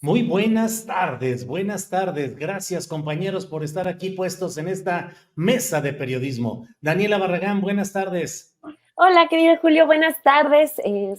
Muy buenas tardes, buenas tardes. Gracias, compañeros, por estar aquí puestos en esta mesa de periodismo. Daniela Barragán, buenas tardes. Hola, querido Julio, buenas tardes.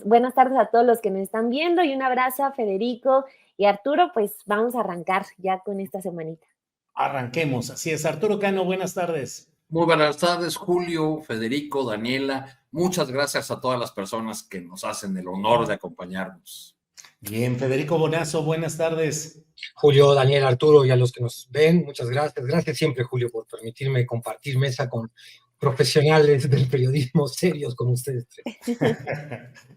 Buenas tardes a todos los que nos están viendo y un abrazo a Federico y Arturo. Pues vamos a arrancar ya con esta semanita. Arranquemos. Así es, Arturo Cano, buenas tardes. Muy buenas tardes, Julio, Federico, Daniela. Muchas gracias a todas las personas que nos hacen el honor de acompañarnos. Bien, Federico Bonazo, buenas tardes. Julio, Daniel, Arturo y a los que nos ven, muchas gracias. Gracias siempre, Julio, por permitirme compartir mesa con profesionales del periodismo serios como ustedes tres.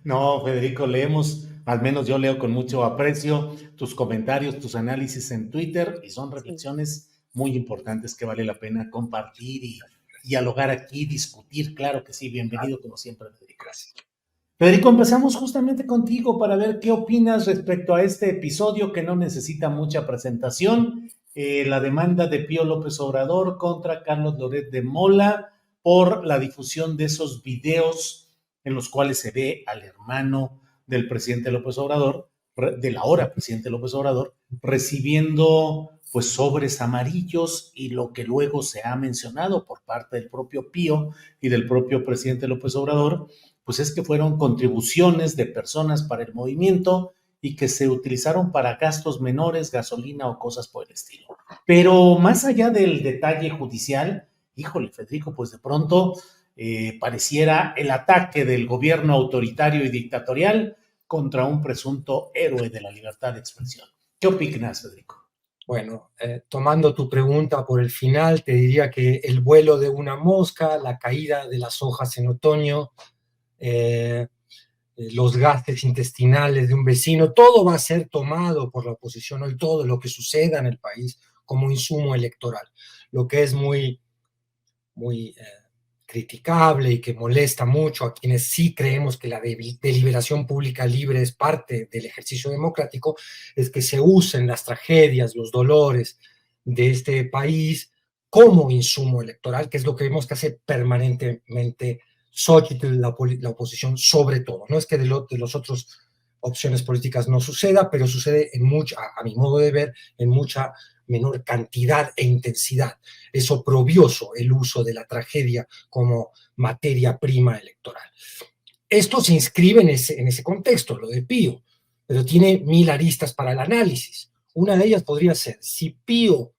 No, Federico, leemos, al menos yo leo con mucho aprecio tus comentarios, tus análisis en Twitter y son reflexiones muy importantes que vale la pena compartir y dialogar aquí, discutir. Claro que sí, bienvenido como siempre, Federico. Gracias. Federico, empezamos justamente contigo para ver qué opinas respecto a este episodio que no necesita mucha presentación, la demanda de Pío López Obrador contra Carlos Loret de Mola por la difusión de esos videos en los cuales se ve al hermano del presidente López Obrador, del ahora presidente López Obrador, recibiendo pues sobres amarillos y lo que luego se ha mencionado por parte del propio Pío y del propio presidente López Obrador, pues es que fueron contribuciones de personas para el movimiento y que se utilizaron para gastos menores, gasolina o cosas por el estilo. Pero más allá del detalle judicial, híjole, Federico, pues de pronto pareciera el ataque del gobierno autoritario y dictatorial contra un presunto héroe de la libertad de expresión. ¿Qué opinas, Federico? Bueno, tomando tu pregunta por el final, te diría que el vuelo de una mosca, la caída de las hojas en otoño, los gases intestinales de un vecino, todo va a ser tomado por la oposición hoy, todo lo que suceda en el país como insumo electoral, lo que es muy criticable y que molesta mucho a quienes sí creemos que la deliberación pública libre es parte del ejercicio democrático, es que se usen las tragedias, los dolores de este país como insumo electoral, que es lo que vemos que hace permanentemente Xochitl, la oposición, sobre todo. No es que de los otros opciones políticas no suceda, pero sucede en mucha, a mi modo de ver, en mucha menor cantidad e intensidad. Es oprobioso el uso de la tragedia como materia prima electoral. Esto se inscribe en ese contexto, lo de Pío, pero tiene 1000 aristas para el análisis. Una de ellas podría ser, si Pío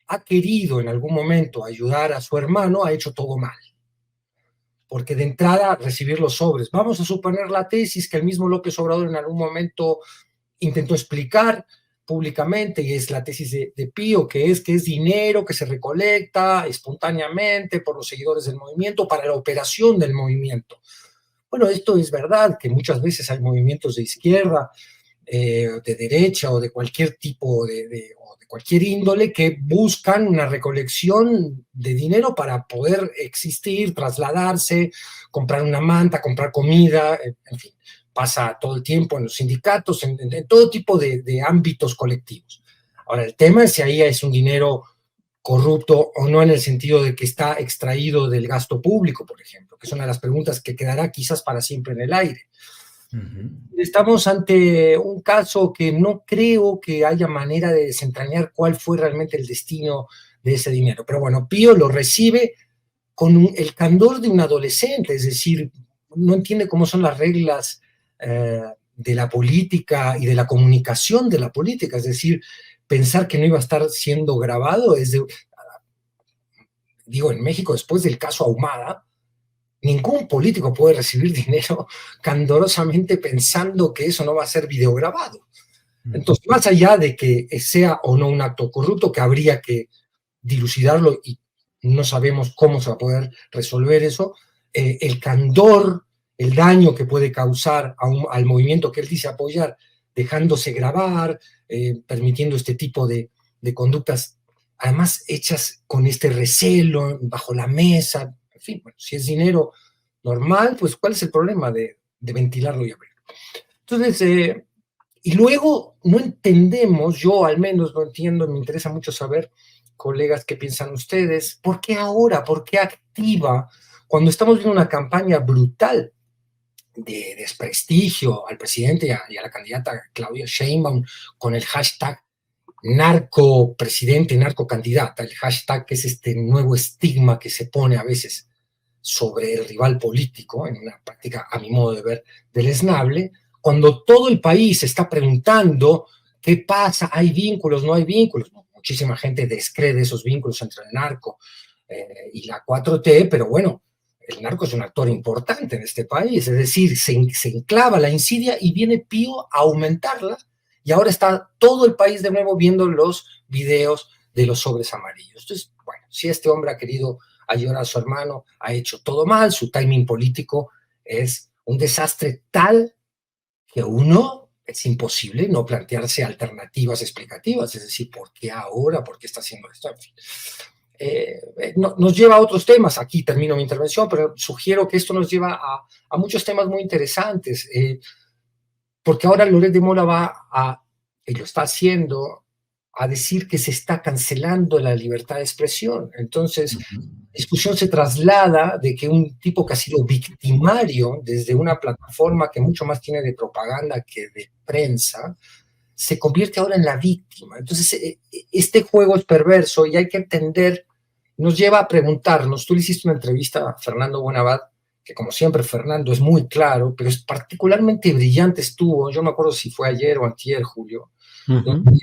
ha querido en algún momento ayudar a su hermano, ha hecho todo mal. Porque de entrada recibir los sobres. Vamos a suponer la tesis que el mismo López Obrador en algún momento intentó explicar públicamente, y es la tesis de Pío, que es dinero que se recolecta espontáneamente por los seguidores del movimiento para la operación del movimiento. Bueno, esto es verdad, que muchas veces hay movimientos de izquierda, de derecha o de cualquier tipo o de cualquier índole que buscan una recolección de dinero para poder existir, trasladarse, comprar una manta, comprar comida, en fin, pasa todo el tiempo en los sindicatos, en todo tipo de ámbitos colectivos. Ahora, el tema es si ahí es un dinero corrupto o no, en el sentido de que está extraído del gasto público, por ejemplo, que es una de las preguntas que quedará quizás para siempre en el aire. Estamos ante un caso que no creo que haya manera de desentrañar cuál fue realmente el destino de ese dinero. Pero bueno, Pío lo recibe con el candor de un adolescente, es decir, no entiende cómo son las reglas de la política y de la comunicación de la política, es decir, pensar que no iba a estar siendo grabado es de... Digo, en México, después del caso Ahumada, ningún político puede recibir dinero candorosamente pensando que eso no va a ser videograbado. Entonces, más allá de que sea o no un acto corrupto, que habría que dilucidarlo y no sabemos cómo se va a poder resolver eso, el candor, el daño que puede causar al movimiento que él dice apoyar, dejándose grabar, permitiendo este tipo de conductas, además hechas con este recelo, bajo la mesa, en fin, bueno, si es dinero normal, pues ¿cuál es el problema de ventilarlo y abrirlo? Entonces, y luego no entendemos, yo al menos no entiendo, me interesa mucho saber, colegas, qué piensan ustedes, ¿por qué ahora? ¿Por qué activa? Cuando estamos viendo una campaña brutal de desprestigio al presidente y a la candidata Claudia Sheinbaum con el hashtag narco presidente, narco candidata, el hashtag que es este nuevo estigma que se pone a veces sobre el rival político, en una práctica, a mi modo de ver, deleznable, cuando todo el país está preguntando qué pasa, hay vínculos, no hay vínculos. Muchísima gente descree esos vínculos entre el narco y la 4T, pero bueno, el narco es un actor importante en este país, es decir, se enclava la insidia y viene Pío a aumentarla, y ahora está todo el país de nuevo viendo los videos de los sobres amarillos. Entonces, bueno, si este hombre ha querido ayudar a su hermano, ha hecho todo mal, su timing político es un desastre tal que uno es imposible no plantearse alternativas explicativas, es decir, ¿por qué ahora? ¿Por qué está haciendo esto? En fin. Nos lleva a otros temas, aquí termino mi intervención, pero sugiero que esto nos lleva a muchos temas muy interesantes, porque ahora Loret de Mola va y lo está haciendo, a decir que se está cancelando la libertad de expresión. Entonces, la discusión se traslada de que un tipo que ha sido victimario desde una plataforma que mucho más tiene de propaganda que de prensa, se convierte ahora en la víctima. Entonces, este juego es perverso y hay que entender, nos lleva a preguntarnos, tú le hiciste una entrevista a Fernando Buenabad, que como siempre Fernando es muy claro, pero es particularmente brillante estuvo, yo me acuerdo si fue ayer o antier, Julio, donde,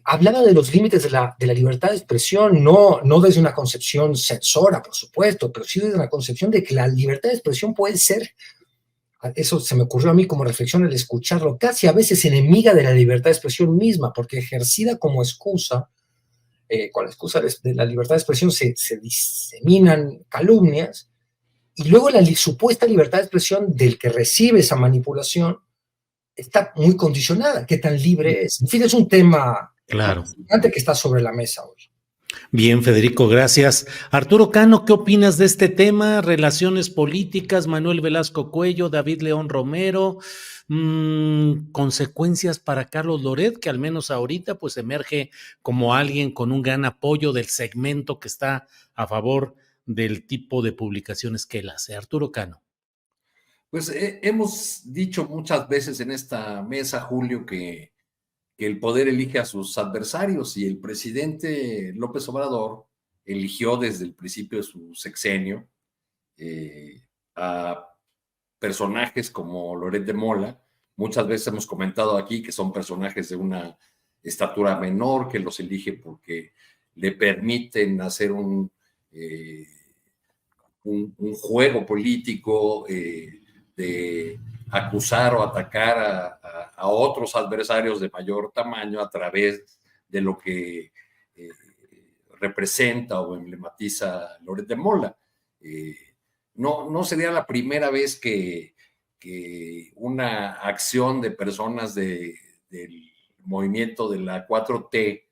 hablaba de los límites de la libertad de expresión, no desde una concepción censora, por supuesto, pero sí desde una concepción de que la libertad de expresión puede ser, eso se me ocurrió a mí como reflexión al escucharlo, casi a veces enemiga de la libertad de expresión misma, porque ejercida como excusa, con la excusa de la libertad de expresión se diseminan calumnias, y luego la supuesta libertad de expresión del que recibe esa manipulación está muy condicionada. ¿Qué tan libre es? En fin, es un tema importante que está sobre la mesa hoy. Bien, Federico, gracias. Arturo Cano, ¿qué opinas de este tema? Relaciones políticas, Manuel Velasco Cuello, David León Romero, consecuencias para Carlos Loret, que al menos ahorita pues emerge como alguien con un gran apoyo del segmento que está a favor del tipo de publicaciones que él hace. Arturo Cano. Pues hemos dicho muchas veces en esta mesa, Julio, que el poder elige a sus adversarios, y el presidente López Obrador eligió desde el principio de su sexenio a personajes como Loret de Mola. Muchas veces hemos comentado aquí que son personajes de una estatura menor, que los elige porque le permiten hacer un juego político de acusar o atacar a otros adversarios de mayor tamaño a través de lo que representa o emblematiza Loret de Mola. No sería la primera vez que una acción de personas del movimiento de la 4T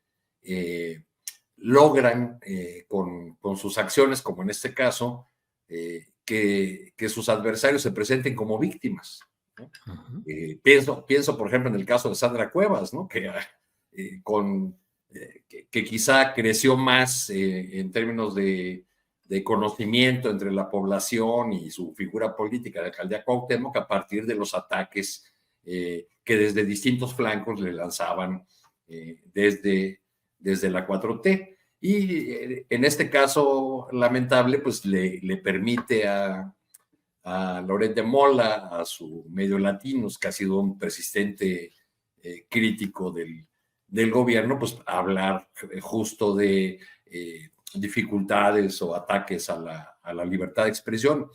logran con sus acciones, como en este caso, que sus adversarios se presenten como víctimas, ¿no? Pienso, por ejemplo, en el caso de Sandra Cuevas, ¿no? Que quizá creció más en términos de conocimiento entre la población y su figura política de alcaldía Cuauhtémoc a partir de los ataques que desde distintos flancos le lanzaban desde la 4T. Y en este caso lamentable, pues le permite a Loret de Mola, a su medio Latinos, que ha sido un persistente crítico del gobierno, pues hablar justo de dificultades o ataques a la libertad de expresión.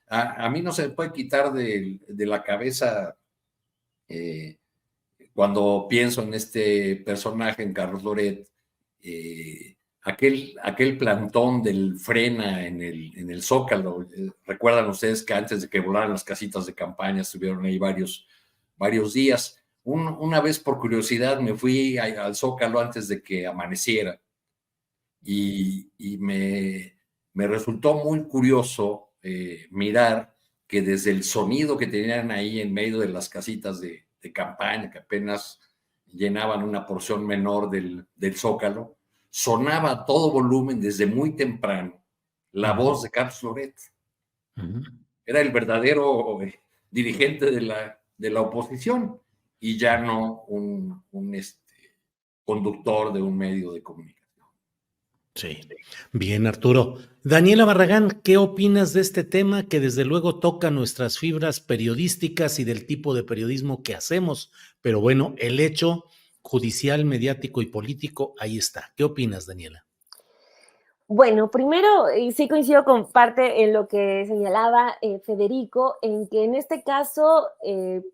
A mí no se me puede quitar de la cabeza cuando pienso en este personaje, en Carlos Loret, aquel plantón del Frena en el Zócalo. Recuerdan ustedes que antes de que volaran las casitas de campaña estuvieron ahí varios días. Una vez por curiosidad me fui al Zócalo antes de que amaneciera y me resultó muy curioso mirar que desde el sonido que tenían ahí en medio de las casitas de campaña, que apenas llenaban una porción menor del Zócalo, sonaba a todo volumen desde muy temprano la voz de Carlos Loret. era el verdadero dirigente de la oposición y ya no un conductor de un medio de comunicación. Sí, bien, Arturo. Daniela Barragán, ¿qué opinas de este tema que desde luego toca nuestras fibras periodísticas y del tipo de periodismo que hacemos? Pero bueno, el hecho judicial, mediático y político, ahí está. ¿Qué opinas, Daniela? Bueno, primero, y sí coincido con parte en lo que señalaba Federico, en que en este caso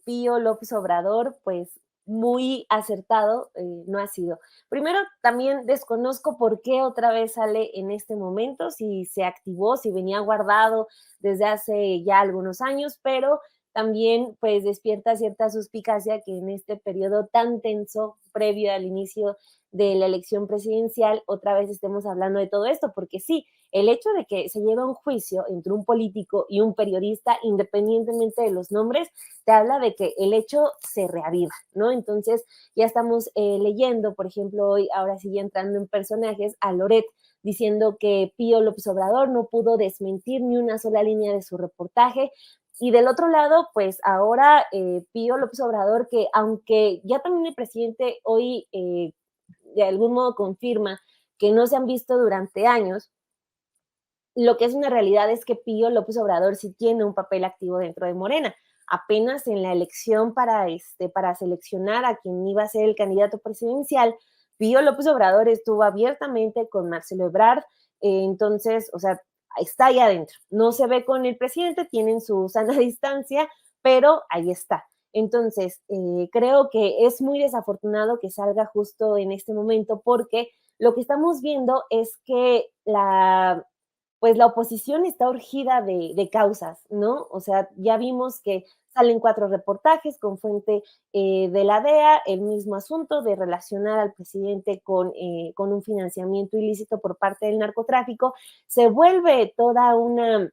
Pío López Obrador, pues muy acertado no ha sido. Primero, también desconozco por qué otra vez sale en este momento, si se activó, si venía guardado desde hace ya algunos años, pero también pues despierta cierta suspicacia que en este periodo tan tenso previo al inicio de la elección presidencial, otra vez estemos hablando de todo esto, porque sí, el hecho de que se lleve un juicio entre un político y un periodista, independientemente de los nombres, te habla de que el hecho se reaviva, ¿no? Entonces, ya estamos leyendo, por ejemplo, hoy, ahora sigue entrando en personajes, a Loret, diciendo que Pío López Obrador no pudo desmentir ni una sola línea de su reportaje. Y del otro lado, pues ahora Pío López Obrador, que aunque ya también el presidente hoy de algún modo confirma que no se han visto durante años, lo que es una realidad es que Pío López Obrador sí tiene un papel activo dentro de Morena. Apenas en la elección para seleccionar a quien iba a ser el candidato presidencial, Pío López Obrador estuvo abiertamente con Marcelo Ebrard, entonces, o sea, está ahí adentro. No se ve con el presidente, tienen su sana distancia, pero ahí está. Entonces, creo que es muy desafortunado que salga justo en este momento porque lo que estamos viendo es que pues la oposición está urgida de causas, ¿no? O sea, ya vimos que salen 4 reportajes con fuente de la DEA, el mismo asunto de relacionar al presidente con un financiamiento ilícito por parte del narcotráfico. Se vuelve toda una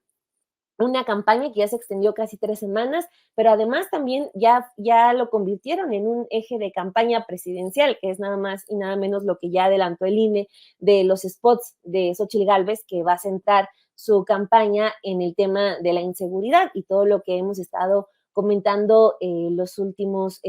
campaña que ya se extendió casi 3 semanas, pero además también ya lo convirtieron en un eje de campaña presidencial, que es nada más y nada menos lo que ya adelantó el INE de los spots de Xóchitl Gálvez, que va a centrar su campaña en el tema de la inseguridad y todo lo que hemos estado comentando las últimas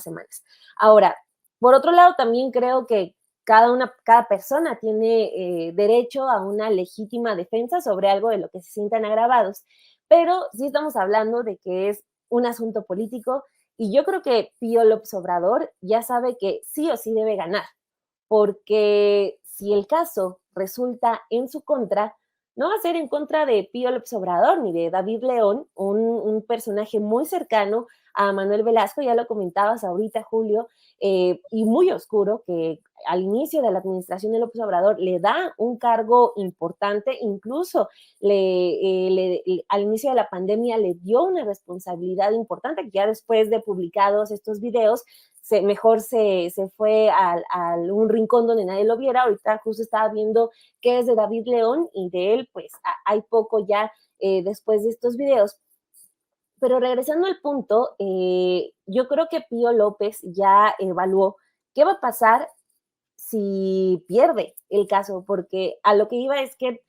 semanas. Ahora, por otro lado, también creo que cada persona tiene derecho a una legítima defensa sobre algo de lo que se sientan agravados, pero sí estamos hablando de que es un asunto político y yo creo que Pío López Obrador ya sabe que sí o sí debe ganar, porque si el caso resulta en su contra, no va a ser en contra de Pío López Obrador ni de David León, un personaje muy cercano a Manuel Velasco, ya lo comentabas ahorita, Julio, y muy oscuro, que al inicio de la administración de López Obrador le da un cargo importante, incluso al inicio de la pandemia le dio una responsabilidad importante, que ya después de publicados estos videos, mejor se fue a un rincón donde nadie lo viera. Ahorita justo estaba viendo qué es de David León y de él, pues hay poco ya después de estos videos. Pero regresando al punto, yo creo que Pío López ya evaluó qué va a pasar si pierde el caso, porque a lo que iba es que,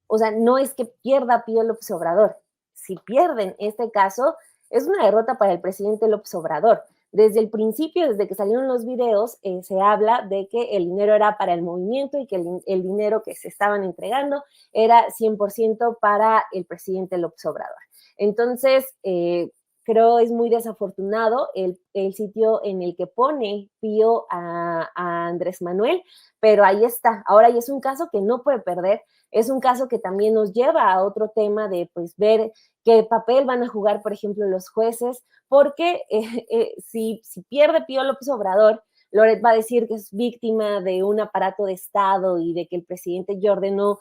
o sea, no es que pierda Pío López Obrador. Si pierden este caso, es una derrota para el presidente López Obrador. Desde el principio, desde que salieron los videos, se habla de que el dinero era para el movimiento y que el dinero que se estaban entregando era 100% para el presidente López Obrador. Entonces, creo es muy desafortunado el sitio en el que pone Pío a Andrés Manuel, pero ahí está. Ahora ya es un caso que no puede perder, es un caso que también nos lleva a otro tema de pues ver qué papel van a jugar, por ejemplo, los jueces, porque si pierde Pío López Obrador, Loret va a decir que es víctima de un aparato de Estado y de que el presidente ya ordenó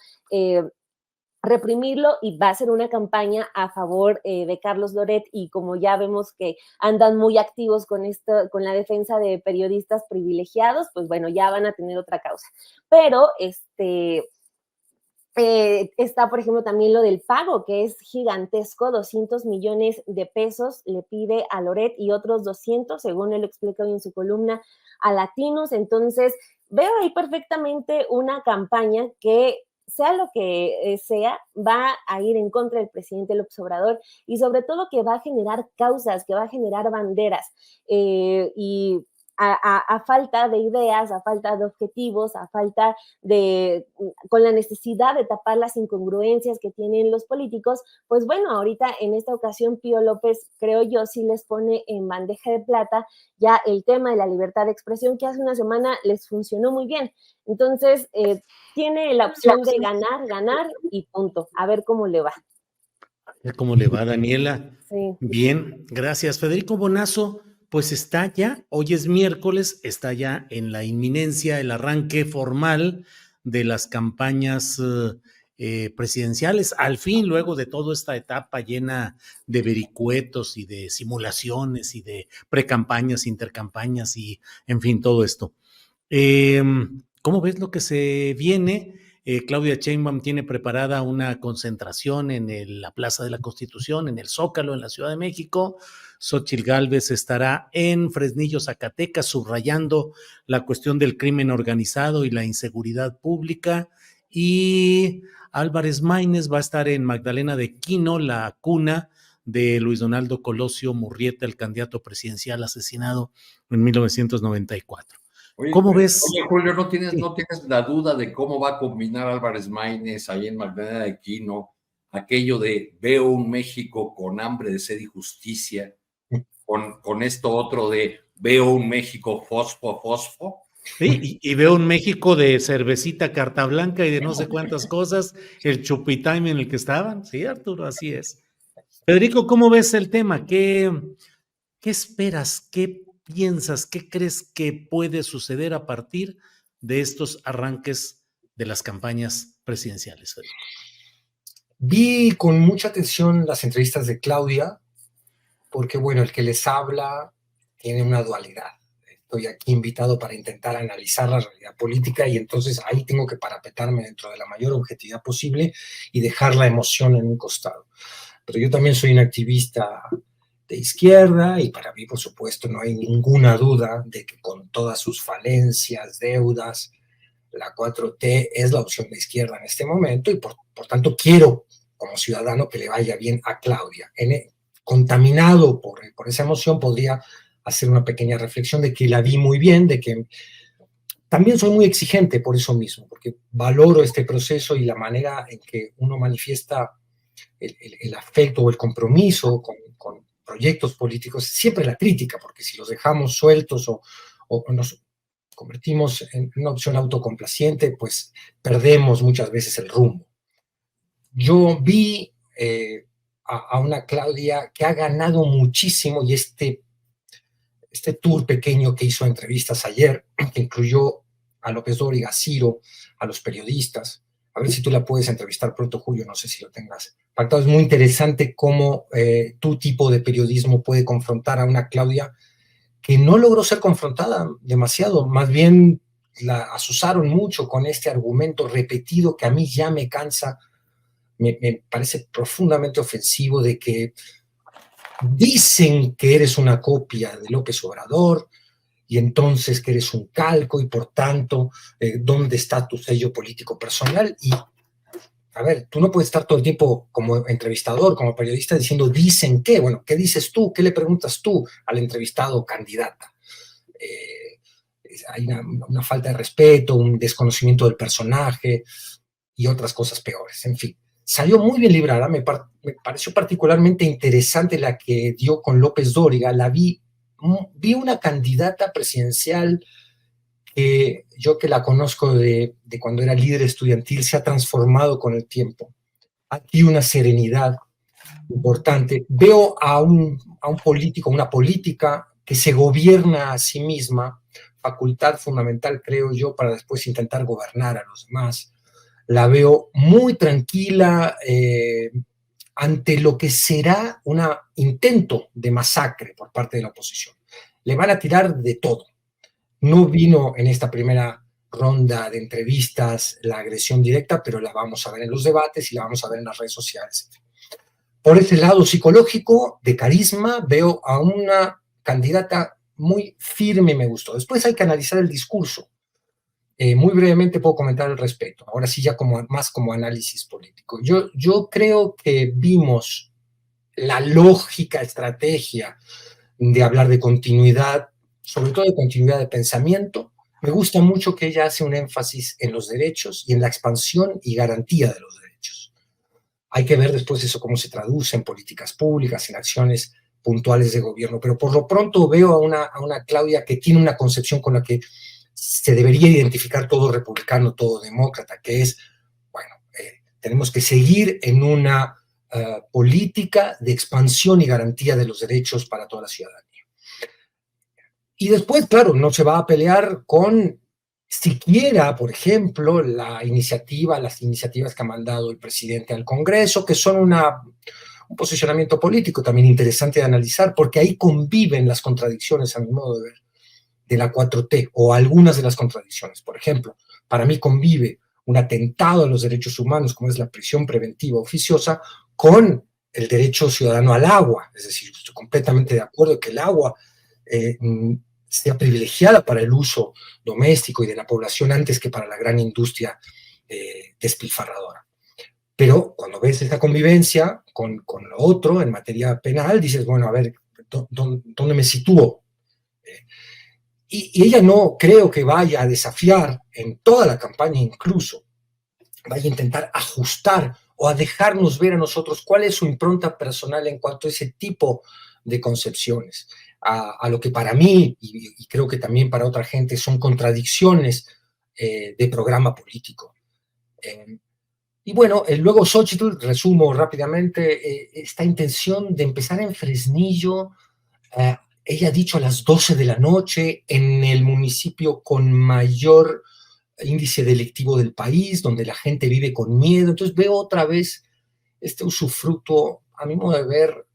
reprimirlo y va a ser una campaña a favor de Carlos Loret y como ya vemos que andan muy activos con la defensa de periodistas privilegiados, pues bueno, ya van a tener otra causa. Pero está, por ejemplo, también lo del pago, que es gigantesco, 200 millones de pesos le pide a Loret y otros 200, según él lo explica hoy en su columna, a latinos. Entonces, veo ahí perfectamente una campaña que sea lo que sea, va a ir en contra del presidente López Obrador y sobre todo que va a generar causas, que va a generar banderas y a falta de ideas, a falta de objetivos, a falta de, con la necesidad de tapar las incongruencias que tienen los políticos, pues bueno, ahorita en esta ocasión Pío López, creo yo, sí les pone en bandeja de plata ya el tema de la libertad de expresión, que hace una semana les funcionó muy bien. Entonces, tiene la opción de ganar y punto. A ver cómo le va. A ver cómo le va, Daniela. Sí. Bien, gracias. Federico Bonazo, pues está ya, hoy es miércoles, está ya en la inminencia, el arranque formal de las campañas presidenciales. Al fin, luego de toda esta etapa llena de vericuetos y de simulaciones y de precampañas, intercampañas y, en fin, todo esto. ¿Cómo ves lo que se viene? Claudia Sheinbaum tiene preparada una concentración en la Plaza de la Constitución, en el Zócalo, en la Ciudad de México. Xóchitl Gálvez estará en Fresnillo, Zacatecas, subrayando la cuestión del crimen organizado y la inseguridad pública. Y Álvarez Maínez va a estar en Magdalena de Quino, la cuna de Luis Donaldo Colosio Murrieta, el candidato presidencial asesinado en 1994. ¿Cómo ves? Oye, Julio, ¿no tienes la duda de cómo va a combinar Álvarez Maínez ahí en Magdalena de Quino aquello de veo un México con hambre de sed y justicia, con esto otro de veo un México fosfo? Sí, y veo un México de cervecita carta blanca y de no sé cuántas cosas, el chupitime en el que estaban. Sí, Arturo, así es. Federico, ¿cómo ves el tema? ¿Qué esperas? ¿Qué piensas? ¿Qué crees que puede suceder a partir de estos arranques de las campañas presidenciales, Federico? Vi con mucha atención las entrevistas de Claudia, porque bueno, el que les habla tiene una dualidad. Estoy aquí invitado para intentar analizar la realidad política y entonces ahí tengo que parapetarme dentro de la mayor objetividad posible y dejar la emoción en un costado. Pero yo también soy un activista de izquierda y para mí, por supuesto, no hay ninguna duda de que con todas sus falencias, deudas, la 4T es la opción de izquierda en este momento y por tanto quiero como ciudadano que le vaya bien a Claudia. Contaminado por esa emoción podría hacer una pequeña reflexión de que la vi muy bien, de que también soy muy exigente por eso mismo, porque valoro este proceso y la manera en que uno manifiesta el afecto o el compromiso con proyectos políticos, siempre la crítica, porque si los dejamos sueltos o nos convertimos en una opción autocomplaciente, pues perdemos muchas veces el rumbo. Yo vi a una Claudia que ha ganado muchísimo y este tour pequeño que hizo entrevistas ayer, que incluyó a López Dóriga, a Ciro, a los periodistas, a ver si tú la puedes entrevistar pronto, Julio, no sé si lo tengas pactado. Es muy interesante cómo tu tipo de periodismo puede confrontar a una Claudia que no logró ser confrontada demasiado, más bien la asusaron mucho con este argumento repetido que a mí ya me cansa, me parece profundamente ofensivo, de que dicen que eres una copia de López Obrador y entonces que eres un calco y por tanto, ¿dónde está tu sello político personal? Y, a ver, tú no puedes estar todo el tiempo como entrevistador, como periodista diciendo dicen qué. Bueno, ¿qué dices tú? ¿Qué le preguntas tú al entrevistado o candidata? Hay una falta de respeto, un desconocimiento del personaje y otras cosas peores. En fin, salió muy bien librada. Me pareció particularmente interesante la que dio con López Dóriga. Vi una candidata presidencial que yo, que la conozco de cuando era líder estudiantil, se ha transformado con el tiempo. Aquí una serenidad importante. Veo a un político, una política que se gobierna a sí misma, facultad fundamental, creo yo, para después intentar gobernar a los demás. La veo muy tranquila ante lo que será un intento de masacre por parte de la oposición. Le van a tirar de todo. No vino en esta primera ronda de entrevistas la agresión directa, pero la vamos a ver en los debates y la vamos a ver en las redes sociales. Por ese lado psicológico, de carisma, veo a una candidata muy firme, me gustó. Después hay que analizar el discurso. Muy brevemente puedo comentar al respecto, ahora sí ya más como análisis político. Yo creo que vimos la lógica estrategia de hablar de continuidad, sobre todo de continuidad de pensamiento. Me gusta mucho que ella hace un énfasis en los derechos y en la expansión y garantía de los derechos. Hay que ver después eso cómo se traduce en políticas públicas, en acciones puntuales de gobierno, pero por lo pronto veo a una Claudia que tiene una concepción con la que se debería identificar todo republicano, todo demócrata, que es, bueno, tenemos que seguir en una política de expansión y garantía de los derechos para toda la ciudadanía. Y después, claro, no se va a pelear con siquiera, por ejemplo, las iniciativas que ha mandado el presidente al Congreso, que son un posicionamiento político también interesante de analizar, porque ahí conviven las contradicciones, a mi modo de ver, de la 4T, o algunas de las contradicciones. Por ejemplo, para mí convive un atentado a los derechos humanos, como es la prisión preventiva oficiosa, con el derecho ciudadano al agua. Es decir, estoy completamente de acuerdo que el agua sea privilegiada para el uso doméstico y de la población antes que para la gran industria despilfarradora. Pero cuando ves esa convivencia con lo otro en materia penal, dices, bueno, a ver, ¿dónde me sitúo? Y ella no creo que vaya a desafiar en toda la campaña, incluso, vaya a intentar ajustar o a dejarnos ver a nosotros cuál es su impronta personal en cuanto a ese tipo de concepciones, a lo que para mí, y creo que también para otra gente, son contradicciones de programa político. Y bueno, luego Xochitl, resumo rápidamente, esta intención de empezar en Fresnillo, ella ha dicho a las 12 de la noche, en el municipio con mayor índice delictivo del país, donde la gente vive con miedo. Entonces veo otra vez este usufructo, a mi modo de ver,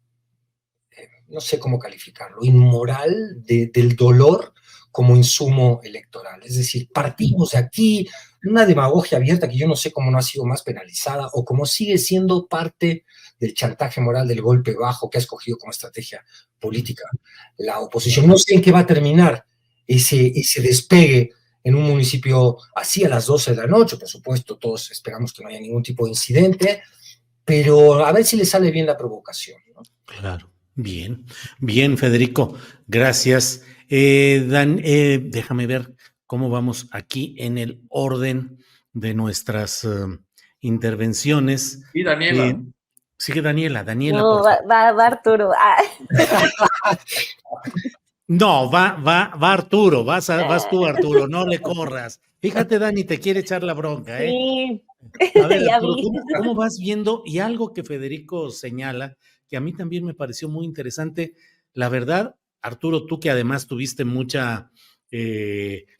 no sé cómo calificarlo, inmoral del dolor como insumo electoral. Es decir, partimos de aquí, una demagogia abierta que yo no sé cómo no ha sido más penalizada o cómo sigue siendo parte del chantaje moral, del golpe bajo que ha escogido como estrategia política la oposición. No sé en qué va a terminar ese despegue en un municipio así a las 12 de la noche. Por supuesto, todos esperamos que no haya ningún tipo de incidente, pero a ver si le sale bien la provocación, ¿no? Claro. Bien, bien, Federico, gracias. Déjame ver cómo vamos aquí en el orden de nuestras intervenciones. Y Daniela. Sigue Daniela, No, por favor. va Arturo. No, va Arturo, vas tú, Arturo, no le corras. Fíjate, Dani, te quiere echar la bronca, ¿eh? Sí, A ver, ya Arturo, vi. ¿cómo vas viendo? Y algo que Federico señala, que a mí también me pareció muy interesante. La verdad, Arturo, tú que además tuviste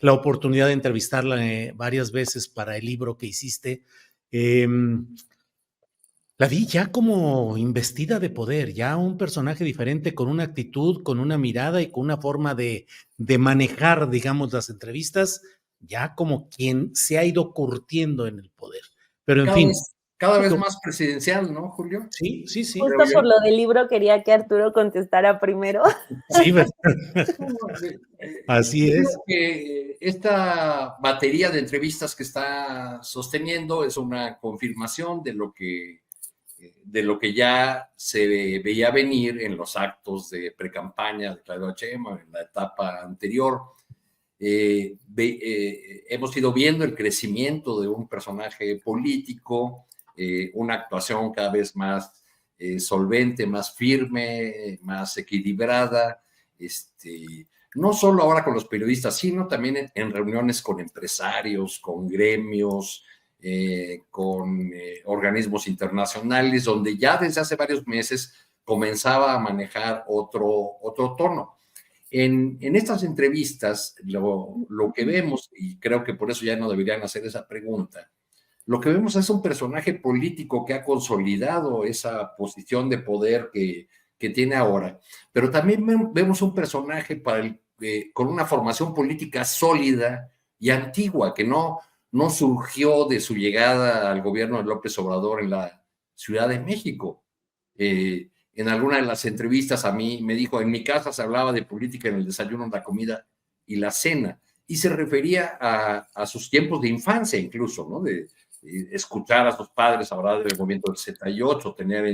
la oportunidad de entrevistarla varias veces para el libro que hiciste, la vi ya como investida de poder, ya un personaje diferente, con una actitud, con una mirada y con una forma de manejar, digamos, las entrevistas, ya como quien se ha ido curtiendo en el poder. Pero en fin. Cada vez más presidencial, ¿no, Julio? Sí. Justo por lo del libro quería que Arturo contestara primero. Sí, ¿verdad? Así es. Creo que esta batería de entrevistas que está sosteniendo es una confirmación de lo que ya se veía venir en los actos de precampaña de Claudia Sheinbaum en la etapa anterior. Hemos ido viendo el crecimiento de un personaje político, una actuación cada vez más solvente, más firme, más equilibrada, no solo ahora con los periodistas, sino también en reuniones con empresarios, con gremios, con organismos internacionales, donde ya desde hace varios meses comenzaba a manejar otro tono. En estas entrevistas, lo que vemos, y creo que por eso ya no deberían hacer esa pregunta, lo que vemos es un personaje político que ha consolidado esa posición de poder que tiene ahora, pero también vemos un personaje con una formación política sólida y antigua, que no surgió de su llegada al gobierno de López Obrador en la Ciudad de México. En alguna de las entrevistas a mí me dijo, en mi casa se hablaba de política en el desayuno, la comida y la cena. y se refería a sus tiempos de infancia incluso, ¿no? De escuchar a sus padres hablar del movimiento del 78, tener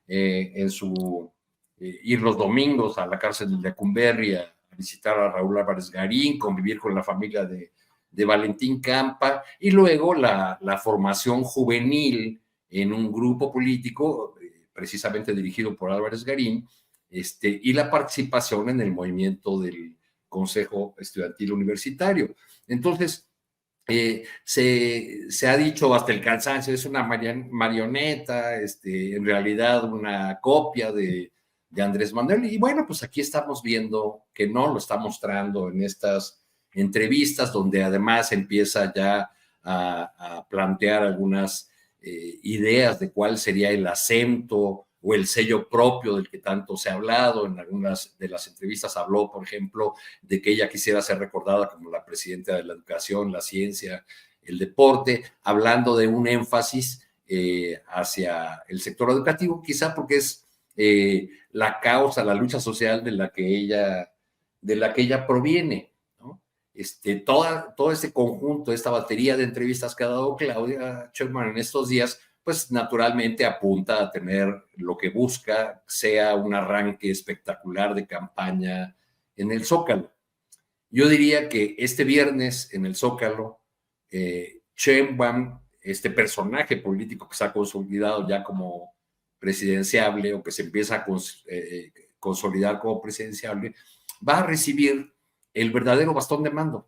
en su ir los domingos a la cárcel de Lecumberri a visitar a Raúl Álvarez Garín, convivir con la familia de Valentín Campa, y luego la formación juvenil en un grupo político, precisamente dirigido por Álvarez Garín, y la participación en el movimiento del Consejo Estudiantil Universitario. Entonces, se ha dicho hasta el cansancio, es una marioneta, en realidad una copia de Andrés Manuel, y bueno, pues aquí estamos viendo que no lo está mostrando en estas entrevistas, donde además empieza ya a plantear algunas ideas de cuál sería el acento o el sello propio del que tanto se ha hablado. En algunas de las entrevistas habló, por ejemplo, de que ella quisiera ser recordada como la presidenta de la educación, la ciencia, el deporte, hablando de un énfasis hacia el sector educativo, quizá porque es la causa, la lucha social de la que ella proviene, ¿no? Todo este conjunto, esta batería de entrevistas que ha dado Claudia Sheinbaum en estos días, pues naturalmente apunta a tener lo que busca, sea un arranque espectacular de campaña en el Zócalo. Yo diría que este viernes en el Zócalo, Sheinbaum, este personaje político que se ha consolidado ya como presidenciable o que se empieza a consolidar como presidenciable, va a recibir el verdadero bastón de mando,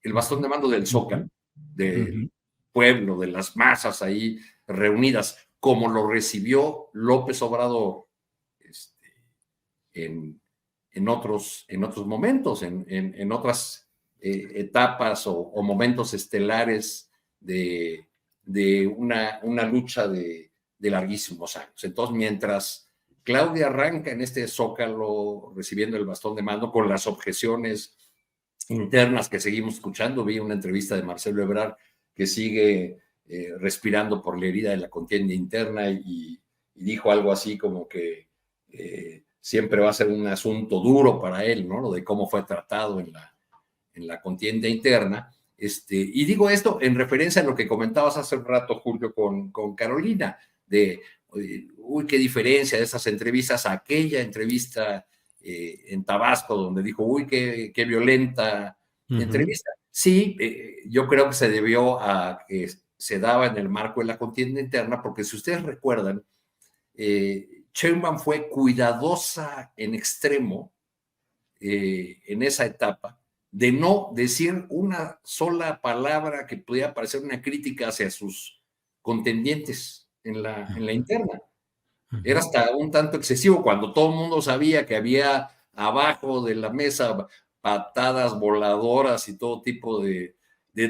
el bastón de mando del Zócalo, del pueblo, de las masas ahí reunidas, como lo recibió López Obrador en otros momentos, en otras etapas o momentos estelares de una lucha de larguísimos años. Entonces, mientras Claudia arranca en este Zócalo recibiendo el bastón de mando con las objeciones internas que seguimos escuchando, vi una entrevista de Marcelo Ebrard que sigue respirando por la herida de la contienda interna y dijo algo así como que siempre va a ser un asunto duro para él, ¿no? Lo de cómo fue tratado en la contienda interna. Y digo esto en referencia a lo que comentabas hace un rato, Julio, con Carolina, de, uy, qué diferencia de esas entrevistas a aquella entrevista en Tabasco, donde dijo, uy, qué violenta entrevista. Sí, yo creo que se debió a que se daba en el marco de la contienda interna, porque si ustedes recuerdan, Sheinbaum fue cuidadosa en extremo en esa etapa de no decir una sola palabra que pudiera parecer una crítica hacia sus contendientes en la interna. Era hasta un tanto excesivo cuando todo el mundo sabía que había abajo de la mesa patadas voladoras y todo tipo de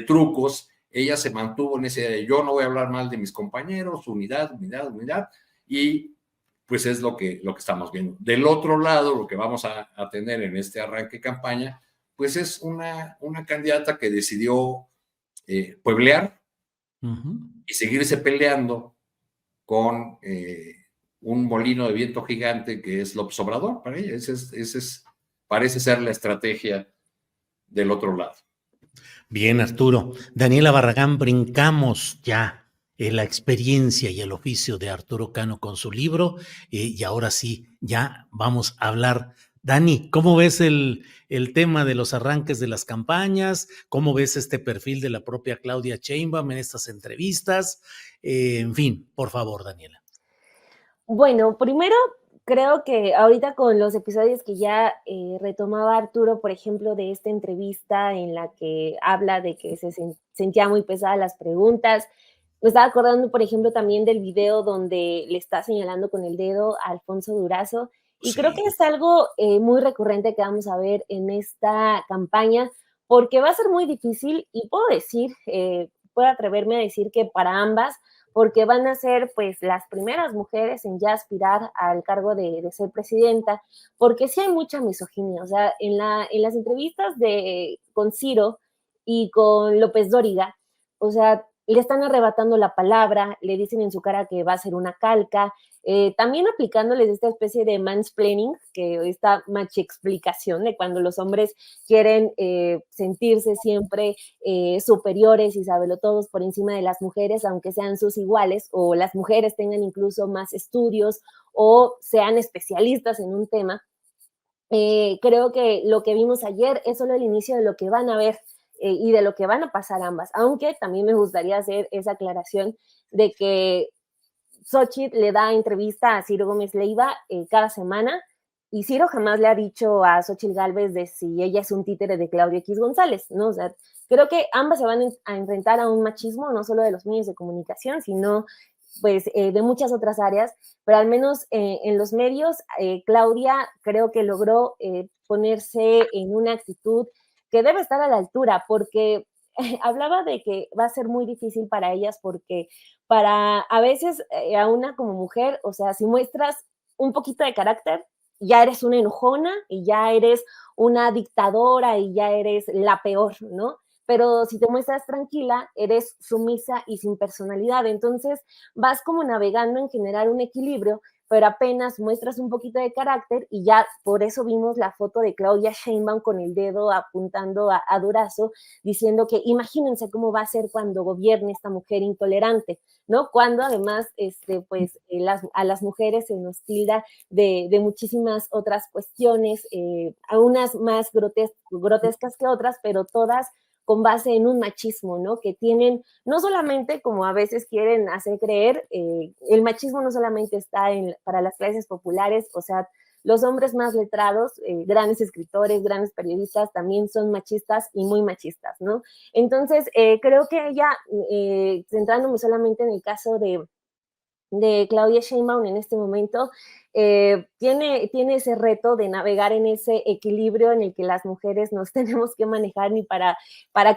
trucos. Ella se mantuvo en ese de yo no voy a hablar mal de mis compañeros, unidad, y pues es lo que estamos viendo. Del otro lado, lo que vamos a tener en este arranque de campaña, pues es una candidata que decidió pueblear y seguirse peleando con un molino de viento gigante que es López Obrador para ella. Parece ser la estrategia del otro lado. Bien, Arturo. Daniela Barragán, brincamos ya en la experiencia y el oficio de Arturo Cano con su libro, y ahora sí, ya vamos a hablar. Dani, ¿cómo ves el tema de los arranques de las campañas? ¿Cómo ves este perfil de la propia Claudia Sheinbaum en estas entrevistas? En fin, por favor, Daniela. Bueno, primero creo que ahorita con los episodios que ya retomaba Arturo, por ejemplo, de esta entrevista en la que habla de que se sentía muy pesadas las preguntas, me estaba acordando, por ejemplo, también del video donde le está señalando con el dedo a Alfonso Durazo, y sí, creo que es algo muy recurrente que vamos a ver en esta campaña, porque va a ser muy difícil, y puedo atreverme a decir que para ambas, porque van a ser pues las primeras mujeres en ya aspirar al cargo de ser presidenta, porque sí hay mucha misoginia. O sea, en las entrevistas con Ciro y con López Dóriga, o sea, le están arrebatando la palabra, le dicen en su cara que va a ser una calca, también aplicándoles esta especie de mansplaining, que esta machiexplicación de cuando los hombres quieren sentirse siempre superiores y sabelotodos por encima de las mujeres, aunque sean sus iguales, o las mujeres tengan incluso más estudios o sean especialistas en un tema. Creo que lo que vimos ayer es solo el inicio de lo que van a ver y de lo que van a pasar ambas, aunque también me gustaría hacer esa aclaración de que Xochitl le da entrevista a Ciro Gómez Leiva cada semana y Ciro jamás le ha dicho a Xochitl Gálvez de si ella es un títere de Claudia X González, ¿no? O sea, creo que ambas se van a enfrentar a un machismo, no solo de los medios de comunicación, sino pues de muchas otras áreas, pero al menos en los medios, Claudia creo que logró ponerse en una actitud que debe estar a la altura, porque hablaba de que va a ser muy difícil para ellas, porque a veces a una como mujer, o sea, si muestras un poquito de carácter, ya eres una enojona y ya eres una dictadora y ya eres la peor, ¿no? Pero si te muestras tranquila, eres sumisa y sin personalidad. Entonces vas como navegando en generar un equilibrio, pero apenas muestras un poquito de carácter y ya por eso vimos la foto de Claudia Sheinbaum con el dedo apuntando a Durazo, diciendo que imagínense cómo va a ser cuando gobierne esta mujer intolerante, ¿no? Cuando además, pues, a las mujeres se nos tilda de muchísimas otras cuestiones, a unas más grotescas que otras, pero todas con base en un machismo, ¿no? Que tienen, no solamente como a veces quieren hacer creer, el machismo no solamente está para las clases populares, o sea, los hombres más letrados, grandes escritores, grandes periodistas, también son machistas y muy machistas, ¿no? Entonces, creo que ella, centrándome solamente en el caso de Claudia Sheinbaum en este momento, tiene ese reto de navegar en ese equilibrio en el que las mujeres nos tenemos que manejar ni para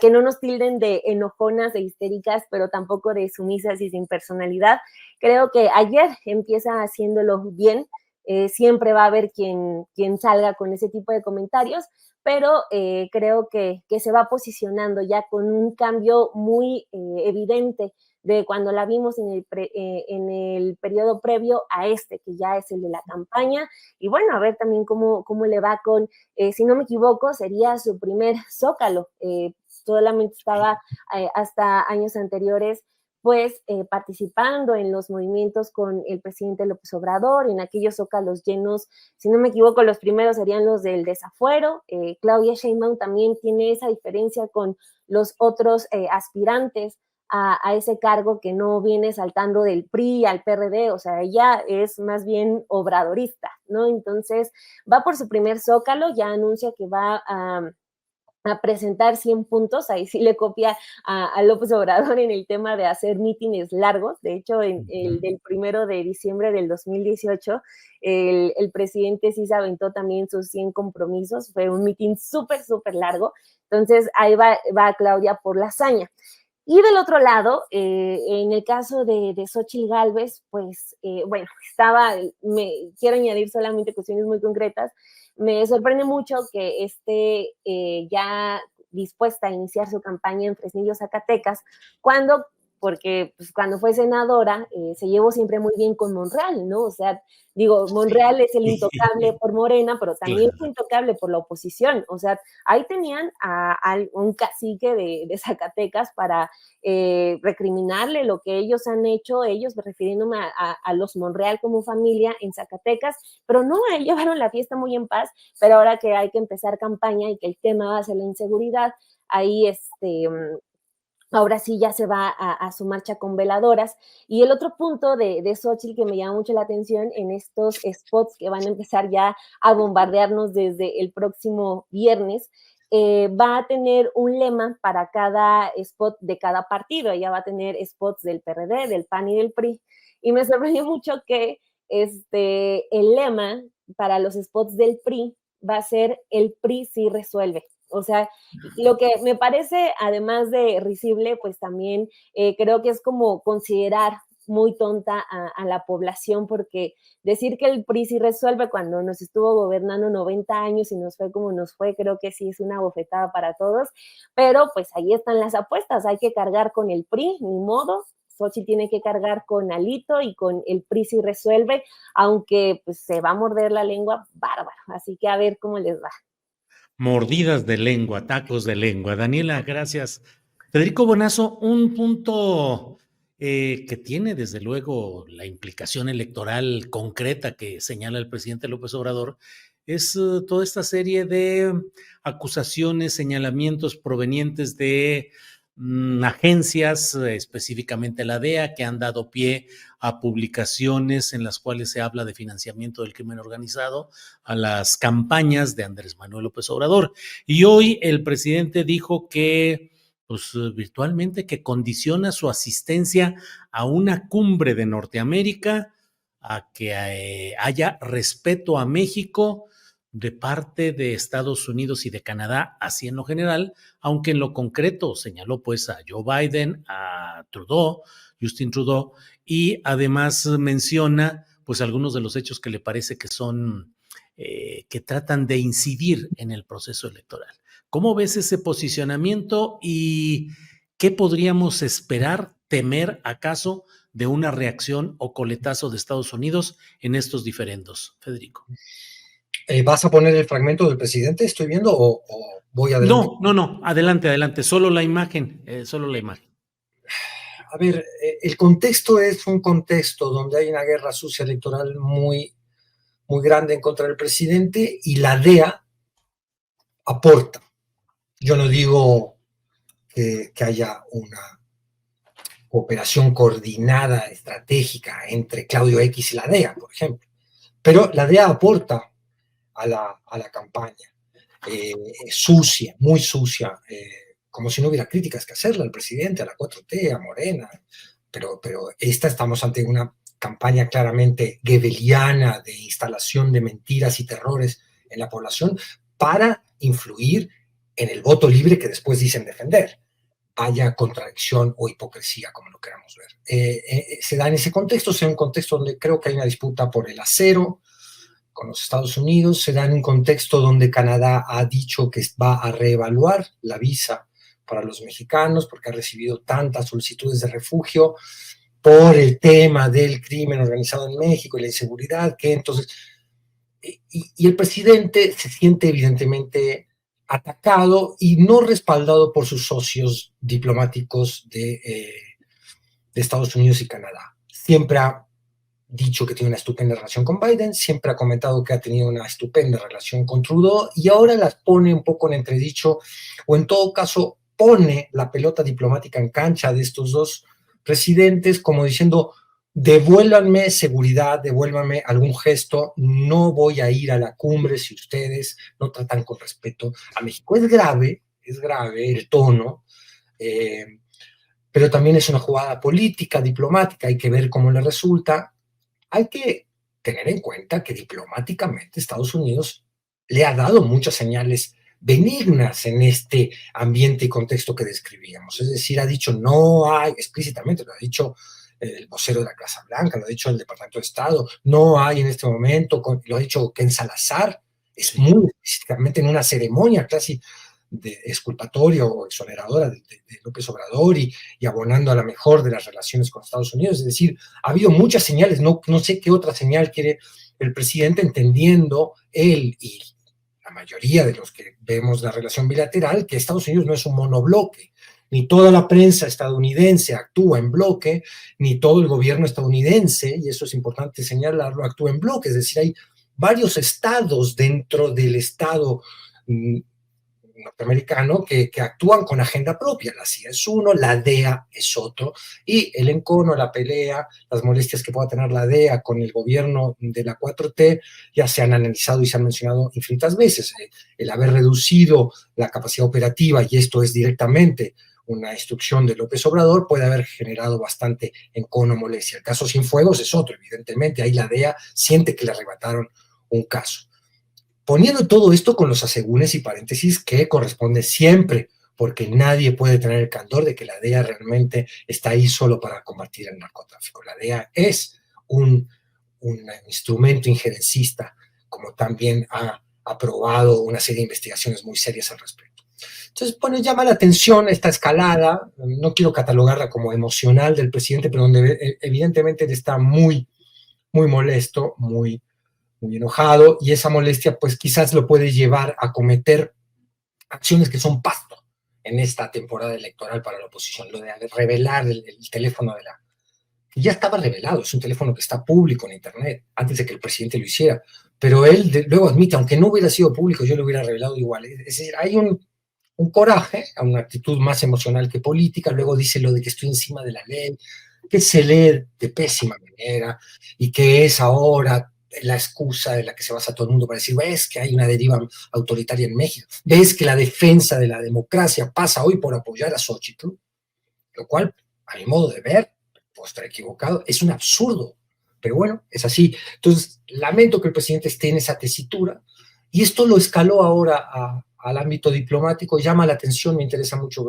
que no nos tilden de enojonas, de histéricas, pero tampoco de sumisas y sin personalidad. Creo que ayer empieza haciéndolo bien, siempre va a haber quien salga con ese tipo de comentarios, pero creo que se va posicionando ya con un cambio muy evidente de cuando la vimos en el periodo previo a este, que ya es el de la campaña. Y bueno, a ver también cómo le va con, si no me equivoco, sería su primer Zócalo. Solamente estaba hasta años anteriores pues participando en los movimientos con el presidente López Obrador, en aquellos zócalos llenos, si no me equivoco, los primeros serían los del desafuero. Claudia Sheinbaum también tiene esa diferencia con los otros aspirantes a ese cargo, que no viene saltando del PRI al PRD, o sea, ella es más bien obradorista, ¿no? Entonces, va por su primer Zócalo, ya anuncia que va a presentar 100 puntos, ahí sí le copia a López Obrador en el tema de hacer mítines largos. De hecho, en el del 1 de diciembre del 2018, el presidente sí se aventó también sus 100 compromisos, fue un mítin súper, súper largo. Entonces, ahí va Claudia por la hazaña. Y del otro lado, en el caso de Xochitl Gálvez, pues, bueno, quiero añadir solamente cuestiones muy concretas. Me sorprende mucho que esté ya dispuesta a iniciar su campaña en Fresnillo, Zacatecas, porque pues, cuando fue senadora se llevó siempre muy bien con Monreal, ¿no? O sea, digo, Monreal es el intocable por Morena, pero también fue intocable por la oposición. O sea, ahí tenían a un cacique de Zacatecas para recriminarle lo que ellos han hecho, ellos refiriéndome a los Monreal como familia en Zacatecas, pero no, ahí llevaron la fiesta muy en paz, pero ahora que hay que empezar campaña y que el tema va a ser la inseguridad, ahí ahora sí ya se va a su marcha con veladoras. Y el otro punto de Xochitl que me llama mucho la atención en estos spots que van a empezar ya a bombardearnos desde el próximo viernes, va a tener un lema para cada spot de cada partido. Ella va a tener spots del PRD, del PAN y del PRI. Y me sorprendió mucho que el lema para los spots del PRI va a ser el PRI sí resuelve. O sea, lo que me parece, además de risible, pues también creo que es como considerar muy tonta a la población, porque decir que el PRI sí resuelve cuando nos estuvo gobernando 90 años y nos fue como nos fue, creo que sí es una bofetada para todos, pero pues ahí están las apuestas, hay que cargar con el PRI, ni modo. Xochitl tiene que cargar con Alito y con el PRI sí resuelve, aunque pues se va a morder la lengua bárbaro, así que a ver cómo les va. Mordidas de lengua, tacos de lengua. Daniela, gracias. Federico Bonazo, un punto que tiene desde luego la implicación electoral concreta que señala el presidente López Obrador es toda esta serie de acusaciones, señalamientos provenientes de agencias, específicamente la DEA, que han dado pie a publicaciones en las cuales se habla de financiamiento del crimen organizado, a las campañas de Andrés Manuel López Obrador. Y hoy el presidente dijo que, pues virtualmente, que condiciona su asistencia a una cumbre de Norteamérica a que haya respeto a México de parte de Estados Unidos y de Canadá, así en lo general, aunque en lo concreto señaló pues a Joe Biden, a Trudeau, Justin Trudeau, y además menciona pues algunos de los hechos que le parece que son, que tratan de incidir en el proceso electoral. ¿Cómo ves ese posicionamiento y qué podríamos esperar, temer acaso de una reacción o coletazo de Estados Unidos en estos diferendos, Federico? ¿Vas a poner el fragmento del presidente? ¿Estoy viendo o voy adelante? No, adelante, solo la imagen, A ver, el contexto es un contexto donde hay una guerra sucia electoral muy, muy grande en contra del presidente y la DEA aporta. Yo no digo que haya una cooperación coordinada, estratégica entre Claudio X y la DEA, por ejemplo, pero la DEA aporta a la campaña, sucia, muy sucia, como si no hubiera críticas que hacerle al presidente, a la 4T, a Morena, pero estamos ante una campaña claramente goebbeliana de instalación de mentiras y terrores en la población para influir en el voto libre que después dicen defender. Haya contradicción o hipocresía, como lo queramos ver. Se da en ese contexto, sea un contexto donde creo que hay una disputa por el acero con los Estados Unidos, se da en un contexto donde Canadá ha dicho que va a reevaluar la visa para los mexicanos porque ha recibido tantas solicitudes de refugio por el tema del crimen organizado en México y la inseguridad, que entonces, y el presidente se siente evidentemente atacado y no respaldado por sus socios diplomáticos de Estados Unidos y Canadá. Siempre ha dicho que tiene una estupenda relación con Biden, siempre ha comentado que ha tenido una estupenda relación con Trudeau y ahora las pone un poco en entredicho o en todo caso pone la pelota diplomática en cancha de estos dos presidentes como diciendo devuélvanme seguridad, devuélvanme algún gesto, no voy a ir a la cumbre si ustedes no tratan con respeto a México. Es grave el tono, pero también es una jugada política, diplomática, hay que ver cómo le resulta. Hay que tener en cuenta que diplomáticamente Estados Unidos le ha dado muchas señales benignas en este ambiente y contexto que describíamos. Es decir, ha dicho no hay, explícitamente lo ha dicho el vocero de la Casa Blanca, lo ha dicho el Departamento de Estado, no hay en este momento, lo ha dicho Ken Salazar, es muy explícitamente en una ceremonia casi de exculpatoria o exoneradora de López Obrador y abonando a la mejor de las relaciones con Estados Unidos. Es decir, ha habido muchas señales, no sé qué otra señal quiere el presidente, entendiendo él y la mayoría de los que vemos la relación bilateral, que Estados Unidos no es un monobloque, ni toda la prensa estadounidense actúa en bloque, ni todo el gobierno estadounidense, y eso es importante señalarlo, actúa en bloque, es decir, hay varios estados dentro del estado norteamericano que actúan con agenda propia. La CIA es uno, la DEA es otro, y el encono, la pelea, las molestias que pueda tener la DEA con el gobierno de la 4T ya se han analizado y se han mencionado infinitas veces. El haber reducido la capacidad operativa, y esto es directamente una instrucción de López Obrador, puede haber generado bastante encono, molestia. El caso Cienfuegos es otro, evidentemente, ahí la DEA siente que le arrebataron un caso. Poniendo todo esto con los asegúnes y paréntesis que corresponde siempre porque nadie puede tener el candor de que la DEA realmente está ahí solo para combatir el narcotráfico. La DEA es un instrumento injerencista, como también ha aprobado una serie de investigaciones muy serias al respecto. Entonces, bueno, llama la atención esta escalada, no quiero catalogarla como emocional del presidente, pero donde evidentemente él está muy molesto, muy enojado, y esa molestia pues quizás lo puede llevar a cometer acciones que son pasto en esta temporada electoral para la oposición, lo de revelar el teléfono de la... Ya estaba revelado, es un teléfono que está público en internet, antes de que el presidente lo hiciera, pero él luego admite, aunque no hubiera sido público, yo lo hubiera revelado igual. Es decir, hay un coraje, una actitud más emocional que política, luego dice lo de que estoy encima de la ley, que se lee de pésima manera y que es ahora la excusa de la que se basa todo el mundo para decir, ves que hay una deriva autoritaria en México, ves que la defensa de la democracia pasa hoy por apoyar a Xochitl, lo cual, a mi modo de ver, puedo estar equivocado, es un absurdo, pero bueno, es así. Entonces, lamento que el presidente esté en esa tesitura, y esto lo escaló ahora al ámbito diplomático, llama la atención, me interesa mucho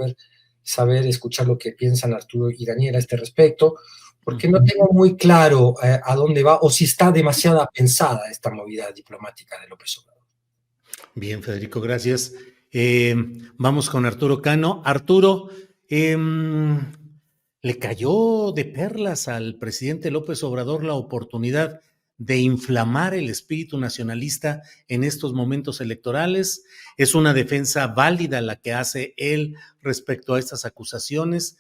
saber, escuchar lo que piensan Arturo y Daniel a este respecto, porque no tengo muy claro a dónde va o si está demasiado pensada esta movida diplomática de López Obrador. Bien, Federico, gracias. Vamos con Arturo Cano. Arturo, le cayó de perlas al presidente López Obrador la oportunidad de inflamar el espíritu nacionalista en estos momentos electorales. Es una defensa válida la que hace él respecto a estas acusaciones.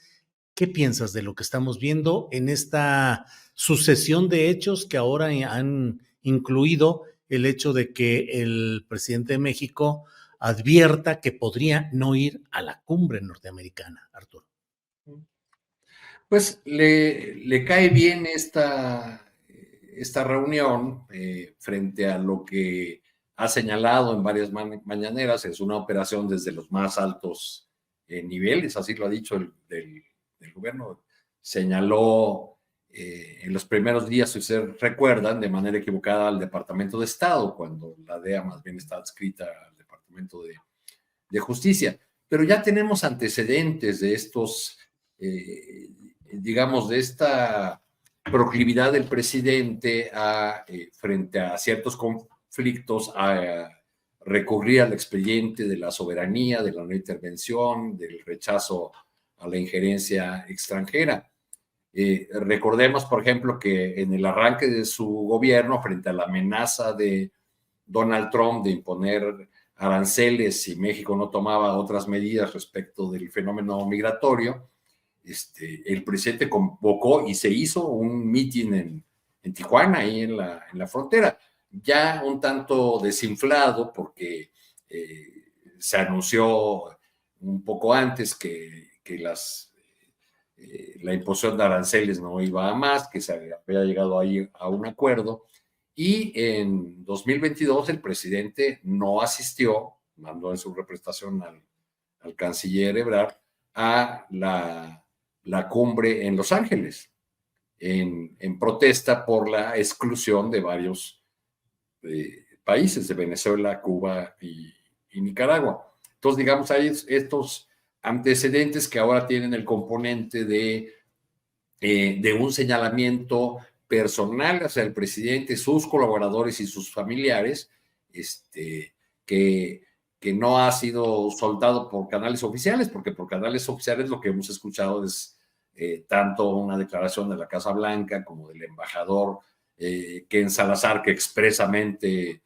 ¿Qué piensas de lo que estamos viendo en esta sucesión de hechos que ahora han incluido el hecho de que el presidente de México advierta que podría no ir a la cumbre norteamericana, Arturo? Pues le cae bien esta reunión frente a lo que ha señalado en varias mañaneras. Es una operación desde los más altos niveles, así lo ha dicho del gobierno. Señaló en los primeros días, si ustedes recuerdan, de manera equivocada al Departamento de Estado, cuando la DEA más bien está adscrita al Departamento de Justicia. Pero ya tenemos antecedentes de estos, digamos, de esta proclividad del presidente frente a ciertos conflictos, a recurrir al expediente de la soberanía, de la no intervención, del rechazo a la injerencia extranjera. Recordemos, por ejemplo, que en el arranque de su gobierno, frente a la amenaza de Donald Trump de imponer aranceles si México no tomaba otras medidas respecto del fenómeno migratorio, el presidente convocó y se hizo un mitin en Tijuana, ahí en la frontera, ya un tanto desinflado porque se anunció un poco antes que la imposición de aranceles no iba a más, que se había llegado ahí a un acuerdo, y en 2022 el presidente no asistió, mandó en su representación al canciller Ebrard a la cumbre en Los Ángeles, en protesta por la exclusión de varios países, de Venezuela, Cuba y Nicaragua. Entonces, digamos, hay estos antecedentes que ahora tienen el componente de un señalamiento personal hacia el presidente, sus colaboradores y sus familiares, que no ha sido soltado por canales oficiales, porque por canales oficiales lo que hemos escuchado es tanto una declaración de la Casa Blanca como del embajador Ken Salazar, que expresamente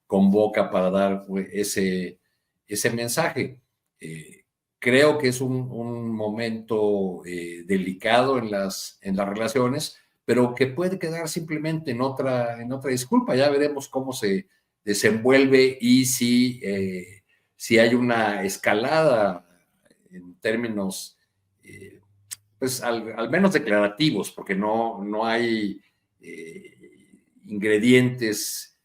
convoca para dar ese mensaje. Creo que es un momento delicado en las relaciones, pero que puede quedar simplemente en otra disculpa. Ya veremos cómo se desenvuelve y si hay una escalada en términos, pues al menos declarativos, porque no hay ingredientes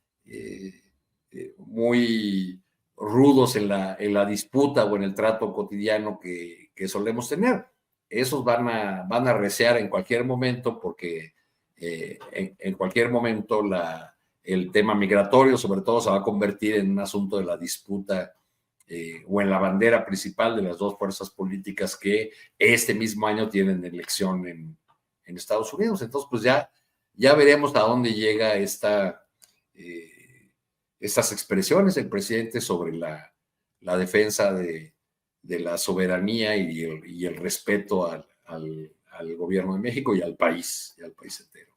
muy rudos en la disputa o en el trato cotidiano que solemos tener. Esos van a recear en cualquier momento, porque en cualquier momento el tema migratorio, sobre todo, se va a convertir en un asunto de la disputa o en la bandera principal de las dos fuerzas políticas que este mismo año tienen elección en Estados Unidos. Entonces, pues ya veremos a dónde llega estas expresiones del presidente sobre la defensa de la soberanía y el respeto al gobierno de México y al país entero.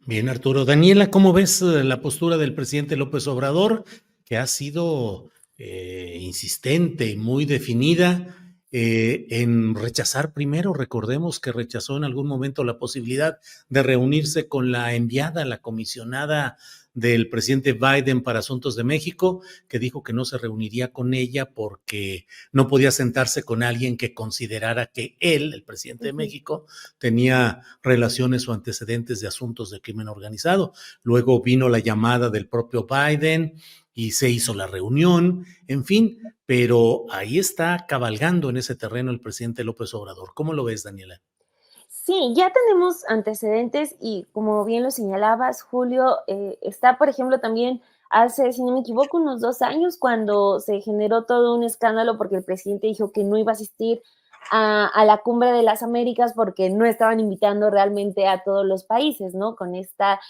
Bien, Arturo. Daniela, ¿cómo ves la postura del presidente López Obrador, que ha sido insistente y muy definida en rechazar primero? Recordemos que rechazó en algún momento la posibilidad de reunirse con la enviada, la comisionada del presidente Biden para Asuntos de México, que dijo que no se reuniría con ella porque no podía sentarse con alguien que considerara que él, el presidente de México, tenía relaciones o antecedentes de asuntos de crimen organizado. Luego vino la llamada del propio Biden y se hizo la reunión, en fin, pero ahí está cabalgando en ese terreno el presidente López Obrador. ¿Cómo lo ves, Daniela? Sí, ya tenemos antecedentes y como bien lo señalabas, Julio, está, por ejemplo, también hace, si no me equivoco, unos 2 años cuando se generó todo un escándalo porque el presidente dijo que no iba a asistir a la Cumbre de las Américas porque no estaban invitando realmente a todos los países, ¿no? Con esta,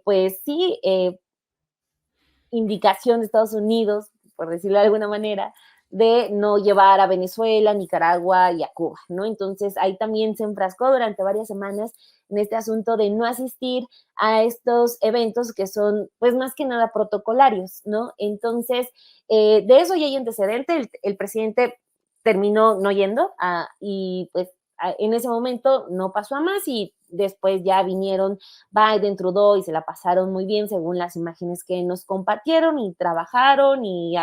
pues sí, indicación de Estados Unidos, por decirlo de alguna manera, de no llevar a Venezuela, Nicaragua y a Cuba, ¿no? Entonces ahí también se enfrascó durante varias semanas en este asunto de no asistir a estos eventos que son, pues más que nada protocolarios, ¿no? Entonces, de eso ya hay antecedente, el presidente terminó no yendo y pues en ese momento no pasó a más y después ya vinieron Biden, Trudeau y se la pasaron muy bien según las imágenes que nos compartieron y trabajaron y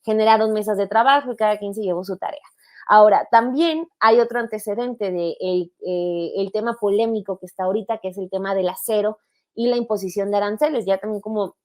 generaron mesas de trabajo y cada quien se llevó su tarea. Ahora, también hay otro antecedente de el tema polémico que está ahorita, que es el tema del acero y la imposición de aranceles. Ya también como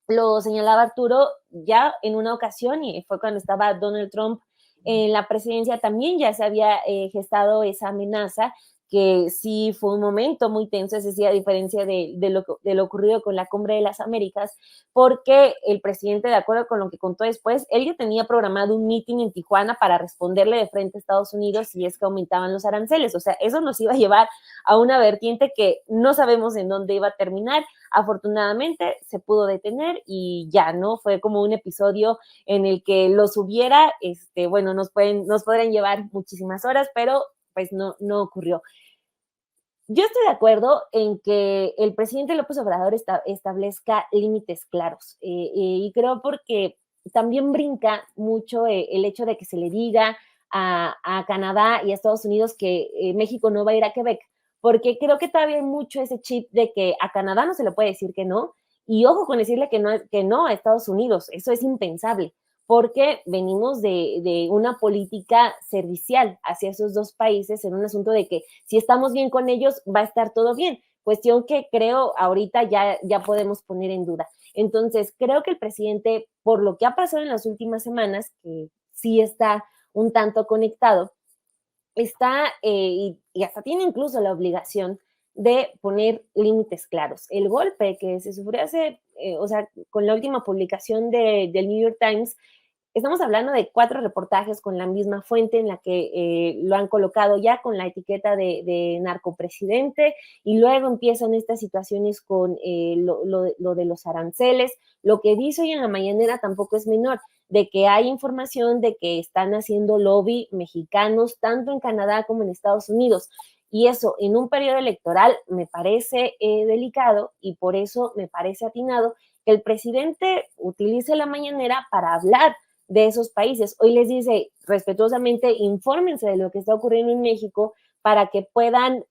lo señalaba Arturo, ya en una ocasión, y fue cuando estaba Donald Trump en la presidencia, también ya se había gestado esa amenaza, que sí fue un momento muy tenso, es decir, a diferencia de lo ocurrido con la Cumbre de las Américas, porque el presidente, de acuerdo con lo que contó después, él ya tenía programado un meeting en Tijuana para responderle de frente a Estados Unidos si es que aumentaban los aranceles. O sea, eso nos iba a llevar a una vertiente que no sabemos en dónde iba a terminar. Afortunadamente se pudo detener y ya, ¿no? Fue como un episodio en el que los hubiera, bueno, nos podrían llevar muchísimas horas, pero pues no ocurrió. Yo estoy de acuerdo en que el presidente López Obrador establezca límites claros y creo porque también brinca mucho el hecho de que se le diga a Canadá y a Estados Unidos que México no va a ir a Quebec, porque creo que todavía hay mucho ese chip de que a Canadá no se le puede decir que no, y ojo con decirle que no a Estados Unidos, eso es impensable, porque venimos de una política servicial hacia esos dos países en un asunto de que si estamos bien con ellos va a estar todo bien, cuestión que creo ahorita ya podemos poner en duda. Entonces, creo que el presidente, por lo que ha pasado en las últimas semanas, que sí está un tanto conectado, está y hasta tiene incluso la obligación de poner límites claros. El golpe que se sufrió o sea, con la última publicación del New York Times, estamos hablando de 4 reportajes con la misma fuente en la que lo han colocado ya con la etiqueta de narcopresidente y luego empiezan estas situaciones con lo de los aranceles. Lo que dice hoy en la mañanera tampoco es menor, de que hay información de que están haciendo lobby mexicanos tanto en Canadá como en Estados Unidos. Y eso en un periodo electoral me parece delicado y por eso me parece atinado que el presidente utilice la mañanera para hablar de esos países. Hoy les dice respetuosamente, infórmense de lo que está ocurriendo en México para que puedan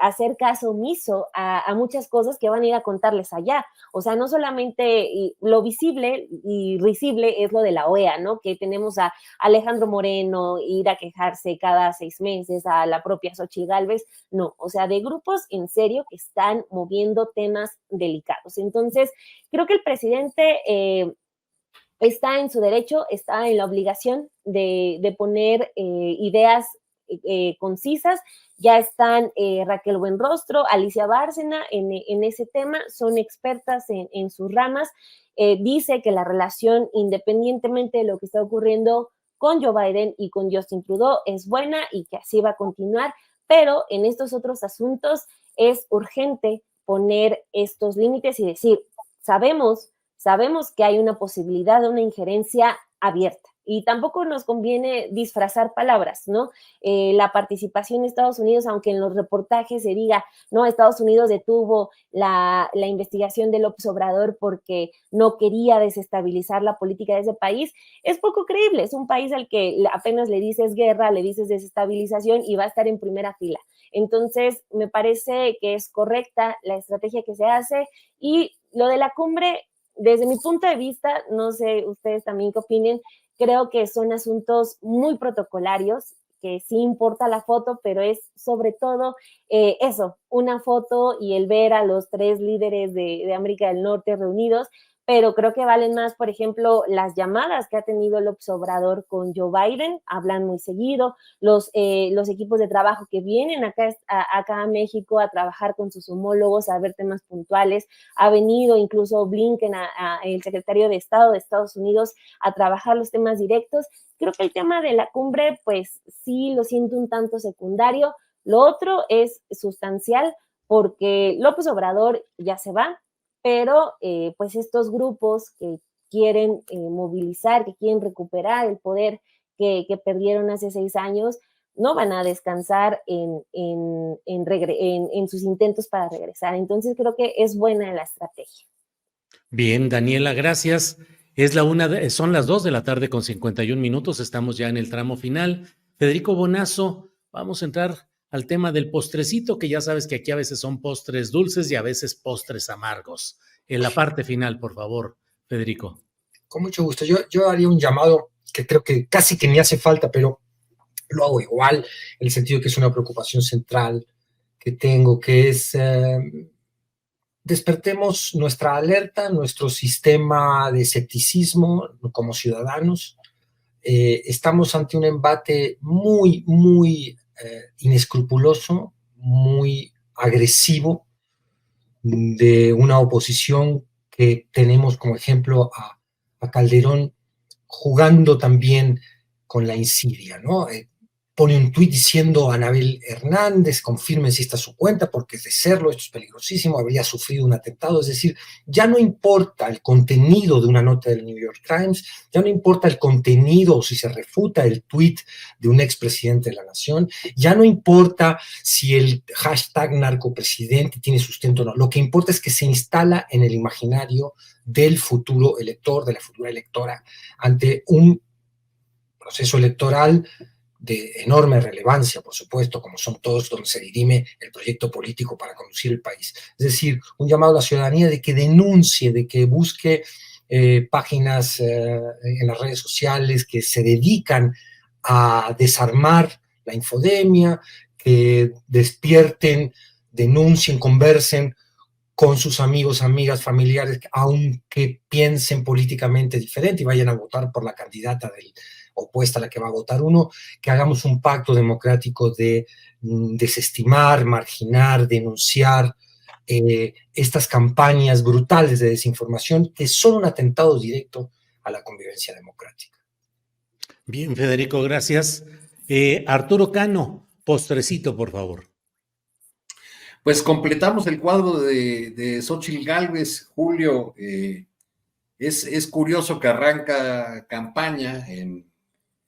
hacer caso omiso a muchas cosas que van a ir a contarles allá. O sea, no solamente lo visible y risible es lo de la OEA, ¿no? Que tenemos a Alejandro Moreno ir a quejarse cada 6 meses, a la propia Xochitl Gálvez, no. O sea, de grupos en serio que están moviendo temas delicados. Entonces, creo que el presidente está en su derecho, está en la obligación de poner ideas concisas. Ya están Raquel Buenrostro, Alicia Bárcena en ese tema, son expertas en sus ramas. Dice que la relación, independientemente de lo que está ocurriendo con Joe Biden y con Justin Trudeau, es buena y que así va a continuar, pero en estos otros asuntos es urgente poner estos límites y decir, sabemos que hay una posibilidad de una injerencia abierta y tampoco nos conviene disfrazar palabras, ¿no? La participación de Estados Unidos, aunque en los reportajes se diga, no, Estados Unidos detuvo la investigación de López Obrador porque no quería desestabilizar la política de ese país, es poco creíble. Es un país al que apenas le dices guerra, le dices desestabilización y va a estar en primera fila. Entonces, me parece que es correcta la estrategia que se hace y lo de la cumbre, desde mi punto de vista, no sé ustedes también qué opinen, creo que son asuntos muy protocolarios, que sí importa la foto, pero es sobre todo eso, una foto y el ver a los 3 líderes de América del Norte reunidos, pero creo que valen más, por ejemplo, las llamadas que ha tenido López Obrador con Joe Biden, hablan muy seguido, los equipos de trabajo que vienen acá a México a trabajar con sus homólogos, a ver temas puntuales, ha venido incluso Blinken, el secretario de Estado de Estados Unidos, a trabajar los temas directos. Creo que el tema de la cumbre, pues sí lo siento un tanto secundario. Lo otro es sustancial porque López Obrador ya se va, pero pues estos grupos que quieren movilizar, que quieren recuperar el poder que perdieron hace 6 años, no van a descansar en sus intentos para regresar. Entonces creo que es buena la estrategia. Bien, Daniela, gracias. Son las 2:51 p.m, estamos ya en el tramo final. Federico Bonazo, vamos a entrar al tema del postrecito, que ya sabes que aquí a veces son postres dulces y a veces postres amargos. En la parte final, por favor, Federico. Con mucho gusto. Yo haría un llamado que creo que casi que ni hace falta, pero lo hago igual, en el sentido que es una preocupación central que tengo, que es despertemos nuestra alerta, nuestro sistema de escepticismo como ciudadanos. Estamos ante un embate muy inescrupuloso, muy agresivo, de una oposición que tenemos como ejemplo a Calderón jugando también con la insidia, ¿no? Pone un tuit diciendo a Anabel Hernández, confirmen si está su cuenta, porque de serlo, esto es peligrosísimo, habría sufrido un atentado. Es decir, ya no importa el contenido de una nota del New York Times, ya no importa el contenido o si se refuta el tuit de un expresidente de la nación, ya no importa si el hashtag narcopresidente tiene sustento o no. Lo que importa es que se instala en el imaginario del futuro elector, de la futura electora, ante un proceso electoral de enorme relevancia, por supuesto, como son todos, donde se dirime el proyecto político para conducir el país. Es decir, un llamado a la ciudadanía de que denuncie, de que busque páginas en las redes sociales que se dedican a desarmar la infodemia, que despierten, denuncien, conversen con sus amigos, amigas, familiares, aunque piensen políticamente diferente y vayan a votar por la candidata opuesta a la que va a votar uno, que hagamos un pacto democrático de desestimar, marginar, denunciar estas campañas brutales de desinformación que son un atentado directo a la convivencia democrática. Bien, Federico, gracias. Arturo Cano, postrecito, por favor. Pues completamos el cuadro de Xóchitl Gálvez, Julio. Es curioso que arranca campaña en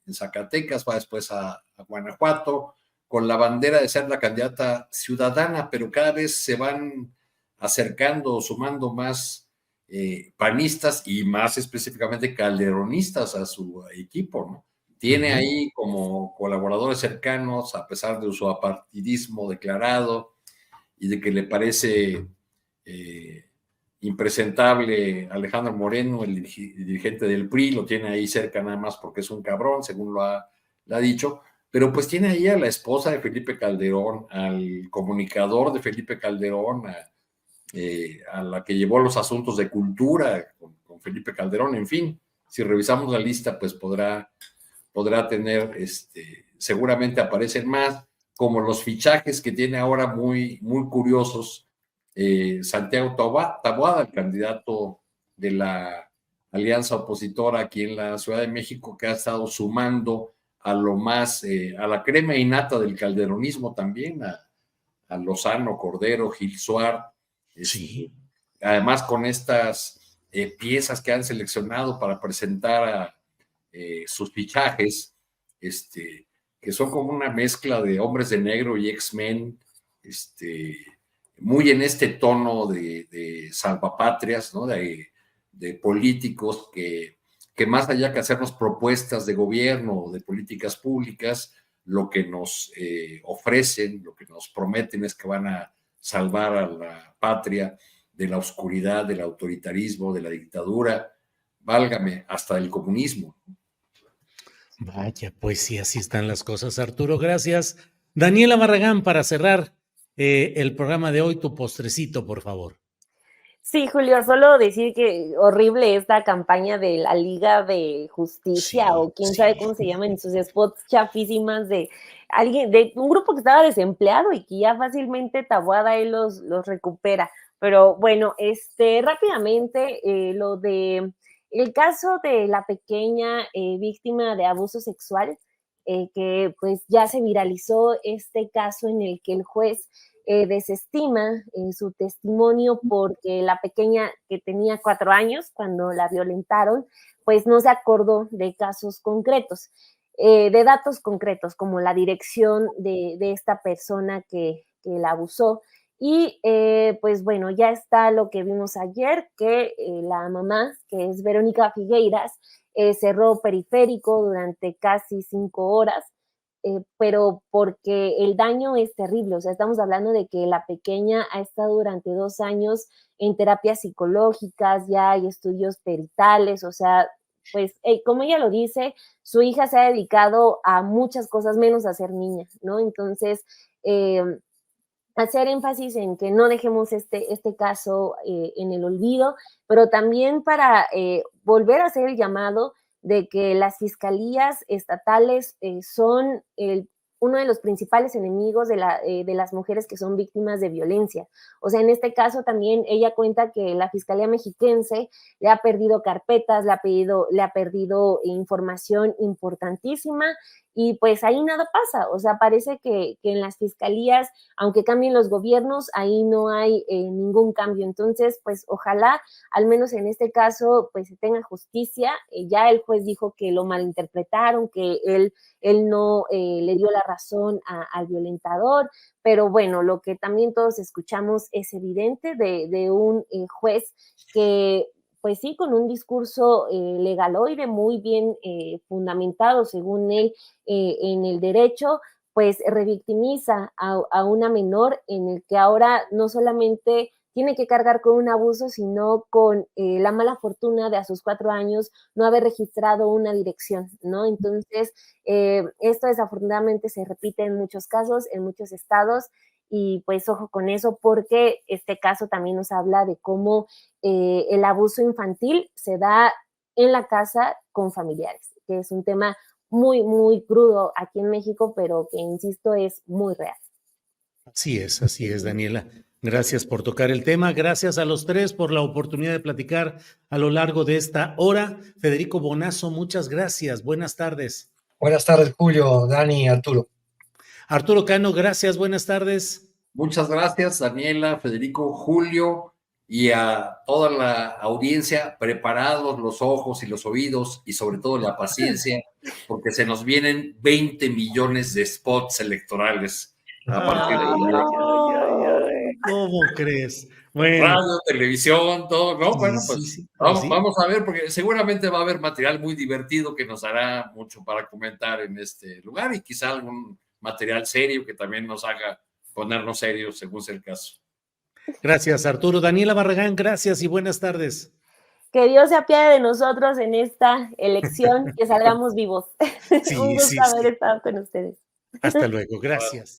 Zacatecas, va después a Guanajuato, con la bandera de ser la candidata ciudadana, pero cada vez se van acercando, sumando más panistas y más específicamente calderonistas a su equipo, ¿no? Tiene ahí como colaboradores cercanos, a pesar de su apartidismo declarado y de que le parece impresentable Alejandro Moreno, el dirigente del PRI, lo tiene ahí cerca nada más porque es un cabrón, según lo ha dicho, pero pues tiene ahí a la esposa de Felipe Calderón, al comunicador de Felipe Calderón, a la que llevó los asuntos de cultura con Felipe Calderón. En fin, si revisamos la lista, pues podrá tener seguramente aparecen más, como los fichajes que tiene ahora muy, muy curiosos Santiago Taboada, el candidato de la alianza opositora aquí en la Ciudad de México, que ha estado sumando a lo más, a la crema innata del calderonismo también, a Lozano, Cordero, Gil Suar, Sí. además con estas piezas que han seleccionado para presentar a sus fichajes, que son como una mezcla de Hombres de Negro y X-Men, muy en este tono de salvapatrias, ¿no? De políticos que más allá que hacernos propuestas de gobierno o de políticas públicas, lo que nos ofrecen, lo que nos prometen es que van a salvar a la patria de la oscuridad, del autoritarismo, de la dictadura, válgame, hasta del comunismo. Vaya, pues sí, así están las cosas, Arturo. Gracias. Daniela Barragán, para cerrar el programa de hoy, tu postrecito, por favor. Sí, Julio, solo decir que horrible esta campaña de la Liga de Justicia, Sí, o quién sabe cómo se llaman, en sus spots chafísimas de alguien, de un grupo que estaba desempleado y que ya fácilmente Taboada ahí los recupera. Pero bueno, rápidamente, lo de el caso de la pequeña víctima de abuso sexual, que pues ya se viralizó este caso en el que el juez desestima su testimonio porque la pequeña, que tenía 4 años cuando la violentaron, pues no se acordó de casos concretos, de datos concretos, como la dirección de esta persona que la abusó. Y pues bueno, ya está lo que vimos ayer, que la mamá, que es Verónica Figueiras, cerró Periférico durante casi 5 horas, pero porque el daño es terrible. O sea, estamos hablando de que la pequeña ha estado durante 2 años en terapias psicológicas, ya hay estudios peritales, o sea, pues como ella lo dice, su hija se ha dedicado a muchas cosas menos a ser niña, ¿no? Entonces, hacer énfasis en que no dejemos este caso en el olvido, pero también para volver a hacer el llamado de que las fiscalías estatales son uno de los principales enemigos de las mujeres que son víctimas de violencia. O sea, en este caso también ella cuenta que la Fiscalía Mexiquense le ha perdido carpetas, le ha perdido información importantísima, y pues ahí nada pasa. O sea, parece que en las fiscalías, aunque cambien los gobiernos, ahí no hay ningún cambio. Entonces, pues ojalá, al menos en este caso, pues se tenga justicia. Ya el juez dijo que lo malinterpretaron, que él no le dio la razón al violentador, pero bueno, lo que también todos escuchamos es evidente de un juez que, pues sí, con un discurso legaloide muy bien fundamentado, según él, en el derecho, pues revictimiza a una menor, en el que ahora no solamente tiene que cargar con un abuso, sino con la mala fortuna de a sus 4 años no haber registrado una dirección, ¿no? Entonces, esto desafortunadamente se repite en muchos casos, en muchos estados, y pues ojo con eso, porque este caso también nos habla de cómo el abuso infantil se da en la casa con familiares, que es un tema muy, muy crudo aquí en México, pero que, insisto, es muy real. Así es, Daniela. Gracias por tocar el tema. Gracias a los tres por la oportunidad de platicar a lo largo de esta hora. Federico Bonazo, muchas gracias. Buenas tardes. Buenas tardes, Julio, Dani, Arturo. Arturo Cano, gracias. Buenas tardes. Muchas gracias, Daniela, Federico, Julio, y a toda la audiencia, preparados los ojos y los oídos y sobre todo la paciencia, porque se nos vienen 20 millones de spots electorales a partir de hoy. ¿Cómo crees? Bueno. Radio, televisión, todo, ¿no? Sí, bueno, sí, pues sí. vamos a ver, porque seguramente va a haber material muy divertido que nos hará mucho para comentar en este lugar, y quizá algún material serio que también nos haga ponernos serios según sea el caso. Gracias, Arturo. Daniela Barragán, gracias y buenas tardes. Que Dios se apiade de nosotros en esta elección, que salgamos vivos. Sí, Un gusto haber estado con ustedes. Hasta luego, gracias.